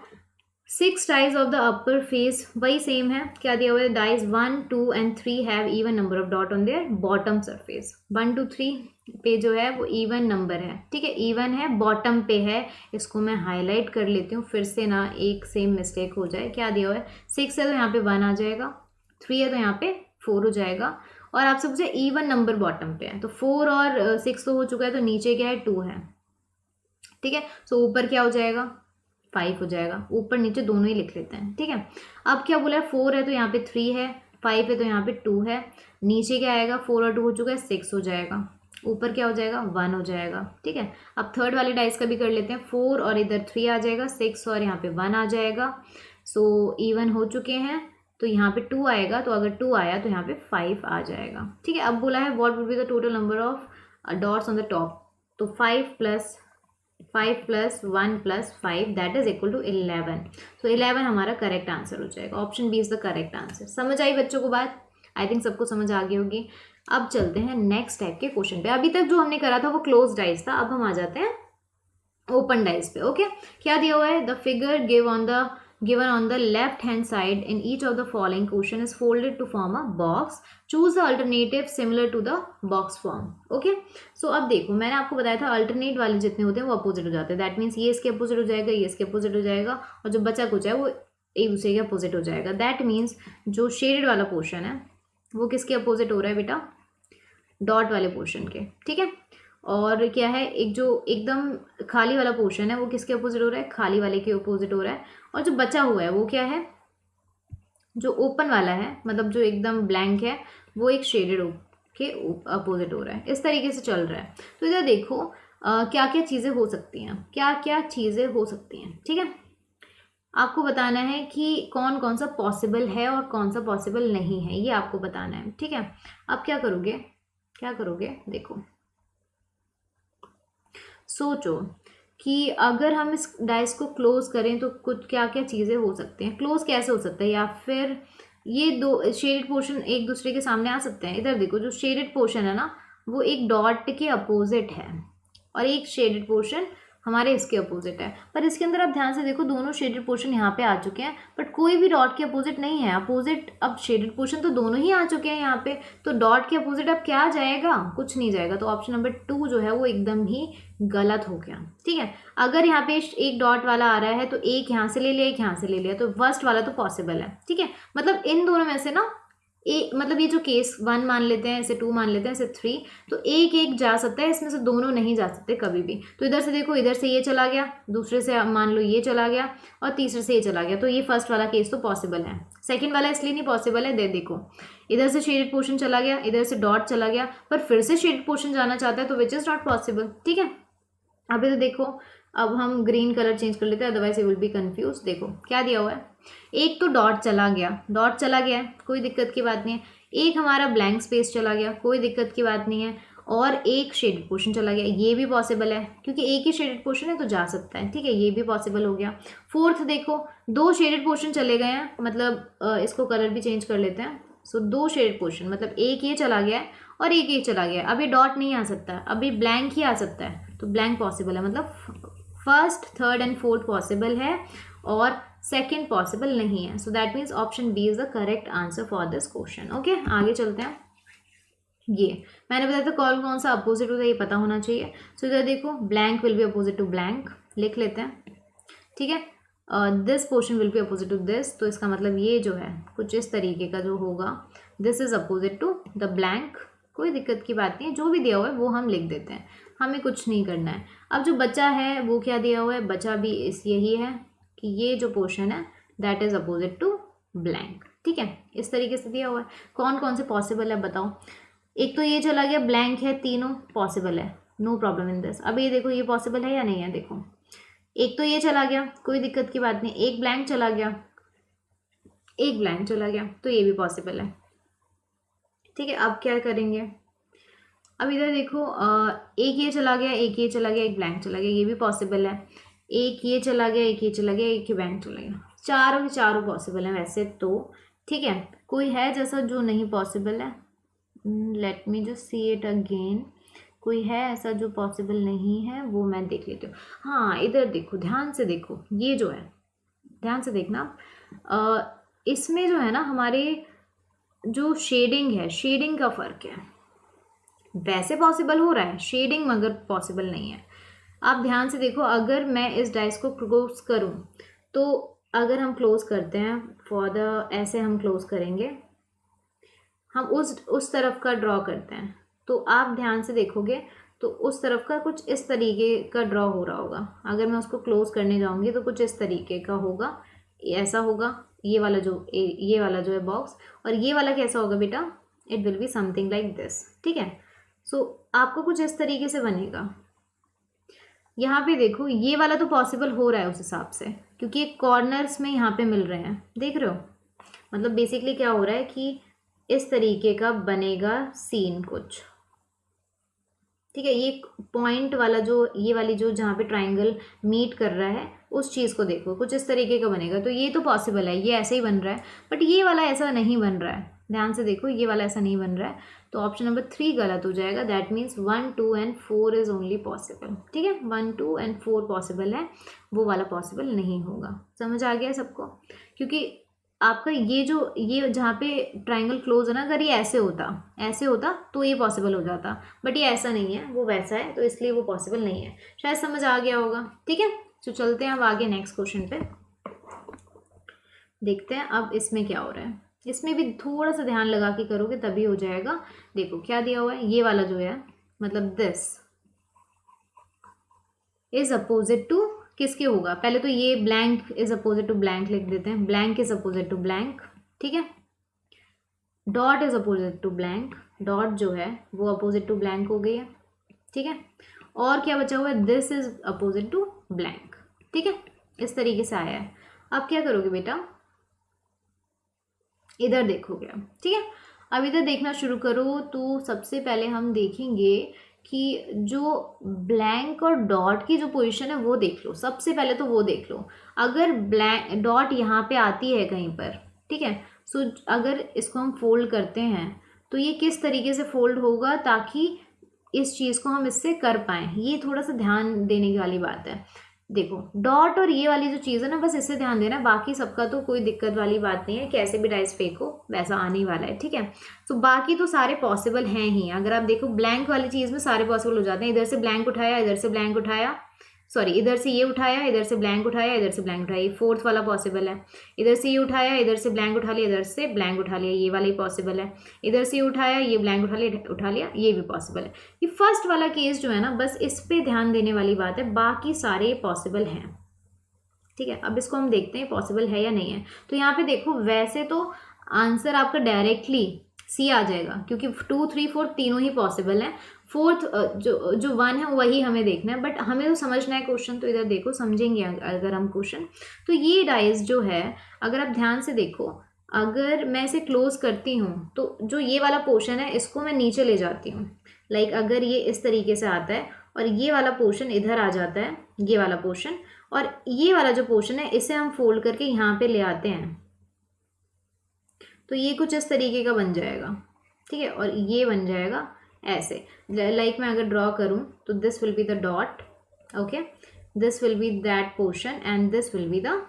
6 dice of the upper face, वही सेम है। क्या दिया हुआ है, dice 1, 2 and 3 have even number of dot on their bottom surface. 1, 2, 3 पे जो है वो इवन नंबर है। ठीक है, इवन है, बॉटम पे है। इसको मैं हाईलाइट कर लेती हूँ फिर से ना एक सेम मिस्टेक हो जाए। क्या दिया हुआ है, 6 है तो यहाँ पे 1 आ जाएगा, 3 है तो यहाँ पे 4 हो जाएगा, और आपसे पूछे इवन नंबर बॉटम पे है, तो 4 और 6 तो हो चुका है, तो नीचे क्या है, 2 है। ठीक है, सो ऊपर क्या हो जाएगा, 5 हो जाएगा। ऊपर नीचे दोनों ही लिख लेते हैं। ठीक है, अब क्या बोला है, 4 है तो यहाँ पे 3 है, 5 है तो यहाँ पे 2 है। नीचे क्या आएगा, 4 और 2 हो चुका है, 6 हो जाएगा। ऊपर क्या हो जाएगा, 1 हो जाएगा। ठीक है, अब थर्ड वाले डाइस का भी कर लेते हैं। 4 और इधर 3 आ जाएगा, 6 और यहाँ पे 1 आ जाएगा। सो इवन हो चुके हैं, तो यहाँ पे 2 आएगा, तो अगर 2 आया तो यहाँ पे 5 आ जाएगा। ठीक है, अब बोला है what would be the total number of dots on the top, तो 5 + 1 + 5 दैट इज इक्वल टू 11। तो 11 हमारा करेक्ट आंसर हो जाएगा। Option B is the correct answer. समझ आई बच्चों को बात? आई थिंक सबको समझ आ गई होगी। अब चलते हैं नेक्स्ट टाइप के क्वेश्चन पे। अभी तक जो हमने करा था वो क्लोज डाइस था, अब हम आ जाते हैं ओपन डाइस पे। ओके, क्या दिया हुआ है, the figure given on the left hand side in each of the following question is folded to form a box. Choose the alternative similar to the box form. Okay, so अब देखो मैंने आपको बताया था अल्टरनेट वाले जितने होते हैं वो अपोजिट हो जाते हैं। दैट मीन्स ये इसके अपोजिट हो जाएगा, ये इसके अपोजिट हो जाएगा, और जो बचा कुछ है वो एक दूसरे के अपोजिट हो जाएगा। दैट मीन्स जो शेडेड वाला पोर्शन है वो किसके अपोजिट हो रहा है बेटा, डॉट वाले पोर्शन के। ठीक है, और क्या है, एक जो एकदम खाली वाला पोर्शन है वो किसके अपोजिट हो रहा है, खाली वाले के अपोजिट हो रहा है। और जो बचा हुआ है वो क्या है, जो ओपन वाला है, मतलब जो एकदम ब्लैंक है, वो एक शेडेड के अपोजिट हो रहा है। इस तरीके से चल रहा है। तो इधर देखो क्या क्या चीज़ें हो सकती हैं, क्या क्या चीज़ें हो सकती हैं। ठीक है, आपको बताना है कि कौन कौन सा पॉसिबल है और कौन सा पॉसिबल नहीं है, ये आपको बताना है। ठीक है, अब क्या करोगे, क्या करोगे, देखो सोचो कि अगर हम इस डाइस को क्लोज करें तो कुछ क्या क्या चीज़ें हो सकती हैं। क्लोज कैसे हो सकता है, या फिर ये दो शेडेड पोर्शन एक दूसरे के सामने आ सकते हैं। इधर देखो, जो शेडेड पोर्शन है ना वो एक डॉट के अपोजिट है, और एक शेडेड पोर्शन हमारे इसके अपोजिट है। पर इसके अंदर आप ध्यान से देखो, दोनों शेडेड पोर्शन यहाँ पे आ चुके हैं, बट कोई भी डॉट के अपोजिट नहीं है। अपोजिट अब शेडेड पोर्शन तो दोनों ही आ चुके हैं यहाँ पे, तो डॉट के अपोजिट अब क्या जाएगा, कुछ नहीं जाएगा। तो ऑप्शन नंबर 2 जो है वो एकदम ही गलत हो गया। ठीक है, अगर यहाँ पे एक डॉट वाला आ रहा है तो एक यहाँ से ले लिया, एक यहाँ से ले लिया, तो फर्स्ट वाला तो पॉसिबल है। ठीक है, मतलब इन दोनों में से ना मतलब ये जो केस 1 मान लेते हैं, इसे 2 मान लेते हैं, इसे 3, तो एक एक जा सकता है, इसमें से दोनों नहीं जा सकते कभी भी। तो इधर से देखो, इधर से ये चला गया, दूसरे से मान लो ये चला गया, और तीसरे से ये चला गया, तो ये फर्स्ट वाला केस तो पॉसिबल है। सेकंड वाला इसलिए नहीं पॉसिबल है, देखो इधर से शेडेड पोर्शन चला गया, इधर से डॉट चला गया, पर फिर से शेडेड पोर्शन जाना चाहता है, तो विच इज़ नॉट पॉसिबल। ठीक है, अभी तो देखो, अब हम ग्रीन कलर चेंज कर लेते हैं, otherwise you will be confuse. देखो क्या दिया हुआ है, एक तो डॉट चला गया, डॉट चला गया है, कोई दिक्कत की बात नहीं है। एक हमारा ब्लैंक स्पेस चला गया, कोई दिक्कत की बात नहीं है। और एक शेडेड पोर्शन चला गया, ये भी पॉसिबल है, क्योंकि एक ही शेडेड पोर्शन है तो जा सकता है। ठीक है, ये भी पॉसिबल हो गया। फोर्थ देखो, 2 शेडेड पोर्शन चले गए हैं, मतलब इसको कलर भी चेंज कर लेते हैं। सो 2 शेडेड पोर्शन, मतलब एक ये चला गया है और एक ये चला गया है। अभी डॉट नहीं आ सकता है, अभी ब्लैंक ही आ सकता है। तो ब्लैंक पॉसिबल है, मतलब first, third and fourth possible है और सेकंड पॉसिबल नहीं है. So that means option B is the correct answer for this question. Okay, आगे चलते हैं. ये मैंने बताया था कौन कौन सा अपोजिट होता है ये पता होना चाहिए. सो इधर देखो, blank will be opposite to blank, लिख लेते हैं. ठीक है, this portion will be opposite to this, तो इसका मतलब ये जो है कुछ इस तरीके का जो होगा, this is opposite to the blank. कोई दिक्कत की बात नहीं है, जो भी दिया हुआ है वो हम लिख देते हैं, हमें कुछ नहीं करना है. अब जो बचा है वो क्या दिया हुआ है, बचा भी इस यही है कि ये जो पोर्शन है that is opposite to blank. ठीक है, इस तरीके से दिया हुआ है. कौन कौन से पॉसिबल है बताओ. एक तो ये चला गया, ब्लैंक है, तीनों पॉसिबल है, नो प्रॉब्लम इन दिस. अब ये देखो, ये पॉसिबल है या नहीं है, देखो एक तो ये चला गया, कोई दिक्कत की बात नहीं. एक ब्लैंक चला गया, एक ब्लैंक चला गया, तो ये भी पॉसिबल है. ठीक है, अब क्या करेंगे. अब इधर देखो, एक ये चला गया, एक ये चला गया, एक ब्लैंक चला गया, ये भी पॉसिबल है. एक ये चला गया, एक ये चला गया, एक ये ब्लैंक चला गया, चारों के चारों पॉसिबल है वैसे तो. ठीक है, कोई है जैसा जो नहीं पॉसिबल है, late me just see it again. कोई है ऐसा जो पॉसिबल नहीं है, वो मैं देख लेती हूँ. हाँ, इधर देखो, ध्यान से देखो, ये जो है ध्यान से देखना. इसमें जो है ना, हमारे जो शेडिंग है, शेडिंग का फ़र्क है. वैसे पॉसिबल हो रहा है शेडिंग, मगर पॉसिबल नहीं है. आप ध्यान से देखो, अगर मैं इस डाइस को क्लोज करूँ, तो अगर हम क्लोज करते हैं फॉर द, ऐसे हम क्लोज करेंगे, हम उस तरफ का ड्रॉ करते हैं, तो आप ध्यान से देखोगे तो उस तरफ का कुछ इस तरीके का ड्रॉ हो रहा होगा. अगर मैं उसको क्लोज करने जाऊंगी तो कुछ इस तरीके का होगा, ऐसा होगा. ये वाला जो है बॉक्स, और ये वाला कैसा होगा बेटा, it will be something like this. ठीक है, सो आपको कुछ इस तरीके से बनेगा. यहाँ पे देखो, ये वाला तो पॉसिबल हो रहा है उस हिसाब से, क्योंकि ये कॉर्नर्स में यहाँ पे मिल रहे हैं, देख रहे हो. मतलब बेसिकली क्या हो रहा है कि इस तरीके का बनेगा सीन कुछ. ठीक है, ये पॉइंट वाला जो, ये वाली जो जहाँ पे ट्राइंगल मीट कर रहा है, उस चीज़ को देखो, कुछ इस तरीके का बनेगा. तो ये तो पॉसिबल है, ये ऐसे ही बन रहा है. बट ये वाला ऐसा नहीं बन रहा है, ध्यान से देखो, ये वाला ऐसा नहीं बन रहा है. तो ऑप्शन नंबर 3 गलत हो जाएगा. That means 1, 2 and 4 is only possible. ठीक है, 1, 2 एंड 4 पॉसिबल है, वो वाला पॉसिबल नहीं होगा. समझ आ गया सबको. क्योंकि आपका ये जहाँ पे ट्राइंगल क्लोज है ना, अगर ये ऐसे होता तो ये पॉसिबल हो जाता. बट ये ऐसा नहीं है, वो वैसा है, तो इसलिए वो पॉसिबल नहीं है. शायद समझ आ गया होगा. ठीक है, तो चलते हैं अब आगे नेक्स्ट क्वेश्चन पे, देखते हैं अब इसमें क्या हो रहा है. इसमें भी थोड़ा सा ध्यान लगा के करोगे तभी हो जाएगा. देखो क्या दिया हुआ है, ये वाला जो है, मतलब दिस इज अपोजिट टू किसके होगा. पहले तो ये blank is opposite to blank लिख देते हैं, blank is opposite to blank. ठीक है, dot is opposite to blank, dot जो है वो अपोजिट टू ब्लैंक हो गई है. ठीक है, और क्या बचा हुआ है, this is opposite to blank. ठीक है, इस तरीके से आया है. अब क्या करोगे बेटा, इधर देखोगे अब. ठीक है, अब इधर देखना शुरू करो. तो सबसे पहले हम देखेंगे कि जो ब्लैंक और डॉट की जो पोजीशन है वो देख लो. सबसे पहले तो वो देख लो. अगर ब्लैंक डॉट यहाँ पे आती है कहीं पर, ठीक है, सो अगर इसको हम फोल्ड करते हैं तो ये किस तरीके से फोल्ड होगा ताकि इस चीज़ को हम इससे कर पाएँ, ये थोड़ा सा ध्यान देने वाली बात है. देखो, डॉट और ये वाली जो चीज़ है ना, बस इससे ध्यान देना, बाकी सबका तो कोई दिक्कत वाली बात नहीं है, कैसे भी डाइस फेंको वैसा आने ही वाला है. ठीक है, तो बाकी तो सारे पॉसिबल हैं ही. अगर आप देखो, ब्लैंक वाली चीज़ में सारे पॉसिबल हो जाते हैं. इधर से ब्लैंक उठाया, इधर से ब्लैंक उठाया, सॉरी इधर से ये उठाया, इधर से ब्लैंक उठाया, इधर से ब्लैंक उठाया, ये फोर्थ वाला पॉसिबल है. इधर से ये उठाया, इधर से ब्लैंक उठा लिया, इधर से ब्लैंक उठा लिया, ये वाला ही पॉसिबल है. इधर से ये उठाया, ये ब्लैंक उठा लिया, ये भी पॉसिबल है. ये फर्स्ट वाला केस जो है ना, बस इस पे ध्यान देने वाली बात है, बाकी सारे पॉसिबल हैं. ठीक है, अब इसको हम देखते हैं पॉसिबल है या नहीं है. तो यहाँ पे देखो, वैसे तो आंसर आपका डायरेक्टली सी आ जाएगा, क्योंकि 2, 3, 4 तीनों ही पॉसिबल है. फोर्थ जो 1 है वही हमें देखना है, बट हमें तो समझना है क्वेश्चन. तो इधर देखो, समझेंगे अगर हम क्वेश्चन. तो ये डाइस जो है, अगर आप ध्यान से देखो, अगर मैं इसे क्लोज करती हूँ तो जो ये वाला पोर्शन है इसको मैं नीचे ले जाती हूँ. लाइक अगर ये इस तरीके से आता है और ये वाला पोर्शन इधर आ जाता है, ये वाला पोर्शन, और ये वाला जो पोर्शन है इसे हम फोल्ड करके यहाँ पे ले आते हैं, तो ये कुछ इस तरीके का बन जाएगा. ठीक है, और ये बन जाएगा ऐसे लाइक मैं अगर ड्रॉ करूँ तो this will be the dot, okay, this will be that portion and this will be the,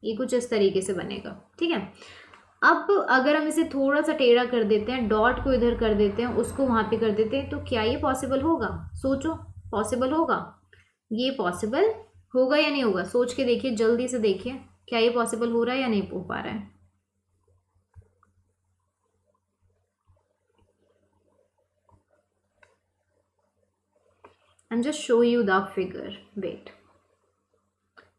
ये कुछ इस तरीके से बनेगा, ठीक है। अब अगर हम इसे थोड़ा सा टेढ़ा कर देते हैं, डॉट को इधर कर देते हैं, उसको वहाँ पे कर देते हैं, तो क्या ये पॉसिबल होगा? सोचो, पॉसिबल होगा? ये पॉसिबल होगा या नहीं होगा? सोच के देखिए, जल्दी से देखिए, क्या ये पॉसिबल हो रहा है या नहीं हो पा रहा है? And just show you the figure, wait,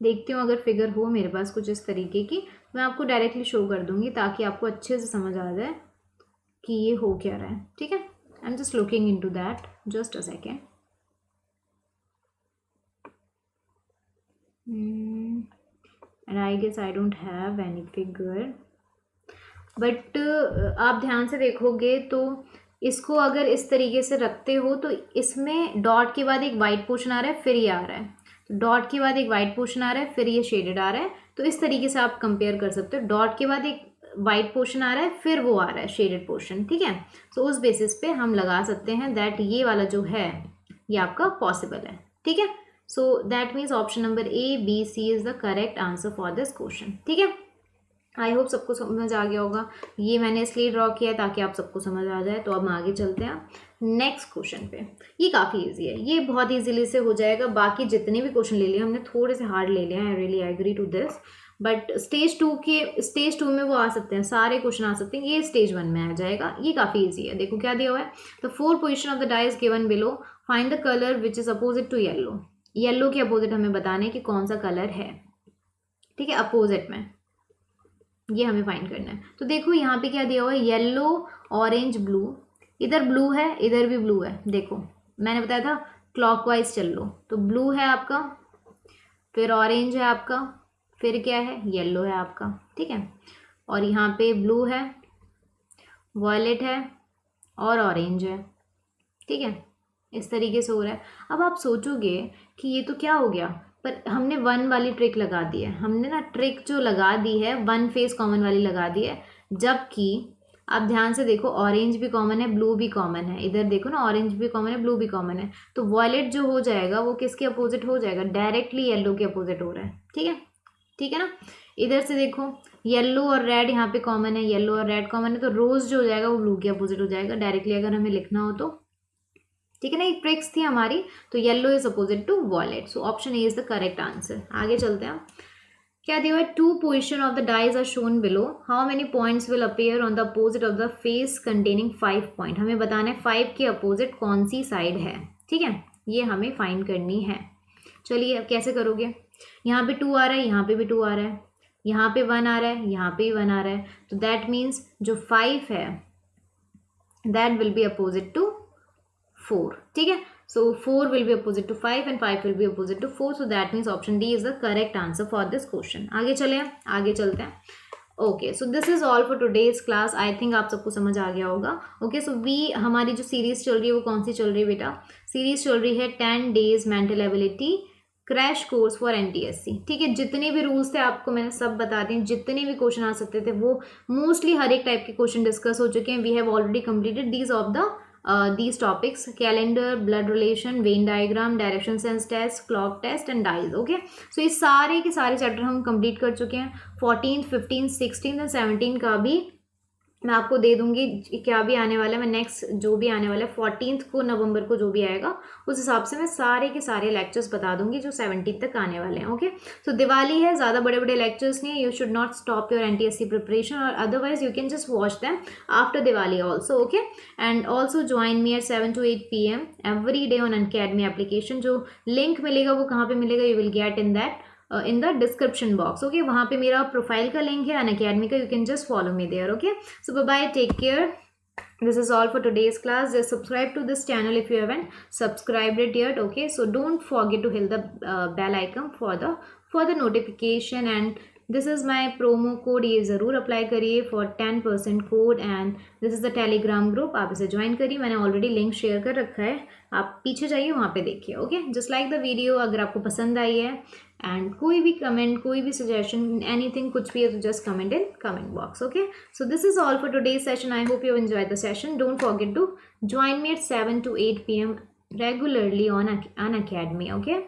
देखती हूँ अगर फिगर हो मेरे पास कुछ इस तरीके की, मैं आपको डायरेक्टली शो कर दूंगी ताकि आपको अच्छे से समझ आ जाए कि ये हो क्या रहा है, ठीक है। I am just looking in to that, just a second. And I guess I don't have any figure, but आप ध्यान से देखोगे तो इसको अगर इस तरीके से रखते हो तो इसमें डॉट के बाद एक वाइट पोर्शन आ रहा है, फिर ये आ रहा है, तो डॉट के बाद एक वाइट पोर्शन आ रहा है, फिर ये शेडेड आ रहा है, तो इस तरीके से आप कंपेयर कर सकते हो, डॉट के बाद एक वाइट पोर्शन आ रहा है, फिर वो आ रहा है शेडेड पोर्शन, ठीक है। तो उस बेसिस पे हम लगा सकते हैं दैट ये वाला जो है ये आपका पॉसिबल है, ठीक है। So that means option number A B C is the correct answer for this question, ठीक है। आई होप सबको समझ आ गया होगा, ये मैंने इसलिए ड्रॉ किया है ताकि आप सबको समझ आ जाए। तो अब हम आगे चलते हैं नेक्स्ट क्वेश्चन पे। ये काफ़ी इजी है, ये बहुत इजीली से हो जाएगा, बाकी जितने भी क्वेश्चन ले लिए हमने थोड़े से हार्ड ले लिए हैं, I really agree to this, but stage two में वो आ सकते हैं, सारे क्वेश्चन आ सकते हैं, ये स्टेज वन में आ जाएगा। ये काफ़ी ईजी है, देखो क्या दिया हुआ है, the four position of the die is given below, find the colour which is opposite to yellow. Yellow के अपोजिट हमें बताना है कि कौन सा कलर है, ठीक है, अपोजिट में ये हमें फाइंड करना है। तो देखो यहाँ पे क्या दिया हुआ है, येलो, ऑरेंज, ब्लू, इधर ब्लू है, इधर भी ब्लू है, देखो मैंने बताया था क्लॉकवाइज चल लो, तो ब्लू है आपका, फिर ऑरेंज है आपका, फिर क्या है, येलो है आपका, ठीक है, और यहाँ पे ब्लू है, वॉयलेट है और ऑरेंज है, ठीक है, इस तरीके से हो रहा है। अब आप सोचोगे कि ये तो क्या हो गया, पर हमने वन वाली ट्रिक लगा दी है, हमने ना ट्रिक जो लगा दी है वन फेस कॉमन वाली लगा दी है, जबकि आप ध्यान से देखो ऑरेंज भी कॉमन है, ब्लू भी कॉमन है, इधर देखो ना ऑरेंज भी कॉमन है, ब्लू भी कॉमन है, तो वॉयलेट जो हो जाएगा वो किसके अपोजिट हो जाएगा, डायरेक्टली येलो के अपोजिट हो रहा है, ठीक है, ठीक है ना। इधर से देखो येलो और रेड यहाँ पे कॉमन है, येलो और रेड कॉमन है, तो रोज जो हो जाएगा वो ब्लू के अपोजिट हो जाएगा डायरेक्टली अगर हमें लिखना हो तो, ठीक है ना, एक ट्रिक्स थी हमारी। तो yellow is opposite to violet, so option A is the correct answer. आगे चलते हैं, क्या दिया है, two position of the dice are shown below, how many points will appear on the opposite of the face containing 5 point. हमें बताना है 5 के अपोजिट कौन सी साइड है, ठीक है, ये हमें फाइंड करनी है। चलिए अब कैसे करोगे, यहाँ पे 2 आ रहा है, यहाँ पे भी 2 आ रहा है, यहाँ पे 1 आ रहा है, यहाँ पे भी 1 आ रहा है, तो दैट मीन्स जो 5 है that will be opposite to 4, ठीक है, so 4 will be opposite to 5 and 5 will be opposite to 4, so that means option D is the correct answer for this question। आगे चले, आगे चलते हैं। Okay, so this is all for today's class, I think आप सबको समझ आ गया होगा। ओके, सो वी हमारी जो सीरीज चल रही है वो कौन सी चल रही है बेटा, सीरीज चल रही है 10 days mental ability crash course for NTSC, ठीक है। जितने भी रूल्स थे आपको मैंने सब बता दिए, जितने भी क्वेश्चन आ सकते थे वो मोस्टली हर एक टाइप के क्वेश्चन डिस्कस हो चुके हैं। We have already completed these of the these topics, calendar, blood relation, vein diagram, direction sense test, clock test and dies, okay, so ये सारे के सारे चैप्टर हम कंप्लीट कर चुके हैं। 14th 15th 16th और 17 का भी मैं आपको दे दूंगी, क्या भी आने वाला है, मैं नेक्स्ट जो भी आने वाला है 14th को नवंबर को जो भी आएगा उस हिसाब से मैं सारे के सारे लेक्चर्स बता दूंगी जो 17th तक आने वाले हैं। ओके, सो दिवाली है, ज़्यादा बड़े बड़े लेक्चर्स नहीं है, you should not stop your NTSC preparation, और otherwise you can just watch them after Diwali also, okay, and also join me at 7 to 8 PM every day on Unacademy application. जो लिंक मिलेगा वो कहाँ पर मिलेगा, you will get in that in the description box, okay, वहाँ पे मेरा profile का लिंक है अनअकैडमी का, you can just follow me there, okay, so bye bye, take care, this is all for today's class, just subscribe to this channel if you haven't subscribed it yet, okay, so don't forget to hit the bell icon for the notification and this is my promo code, ये ज़रूर apply करिए for 10% code. And this is the Telegram group, आप इसे join करिए, मैंने already link share कर रखा है, आप पीछे जाइए वहाँ पे देखिए। Okay, just like the video, अगर आपको पसंद आई है एंड कोई भी कमेंट, कोई भी सजेशन, एनीथिंग, कुछ भी है तो just comment in comment box. Okay, so this is all for today's session. I hope you enjoy the session. Don't forget to join me at 7 to 8 p.m. regularly on Academy. Okay,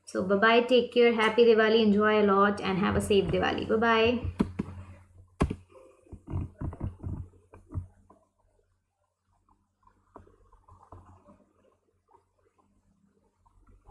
so bye bye, take care, happy Diwali, enjoy a lot and have a safe Diwali. Bye bye.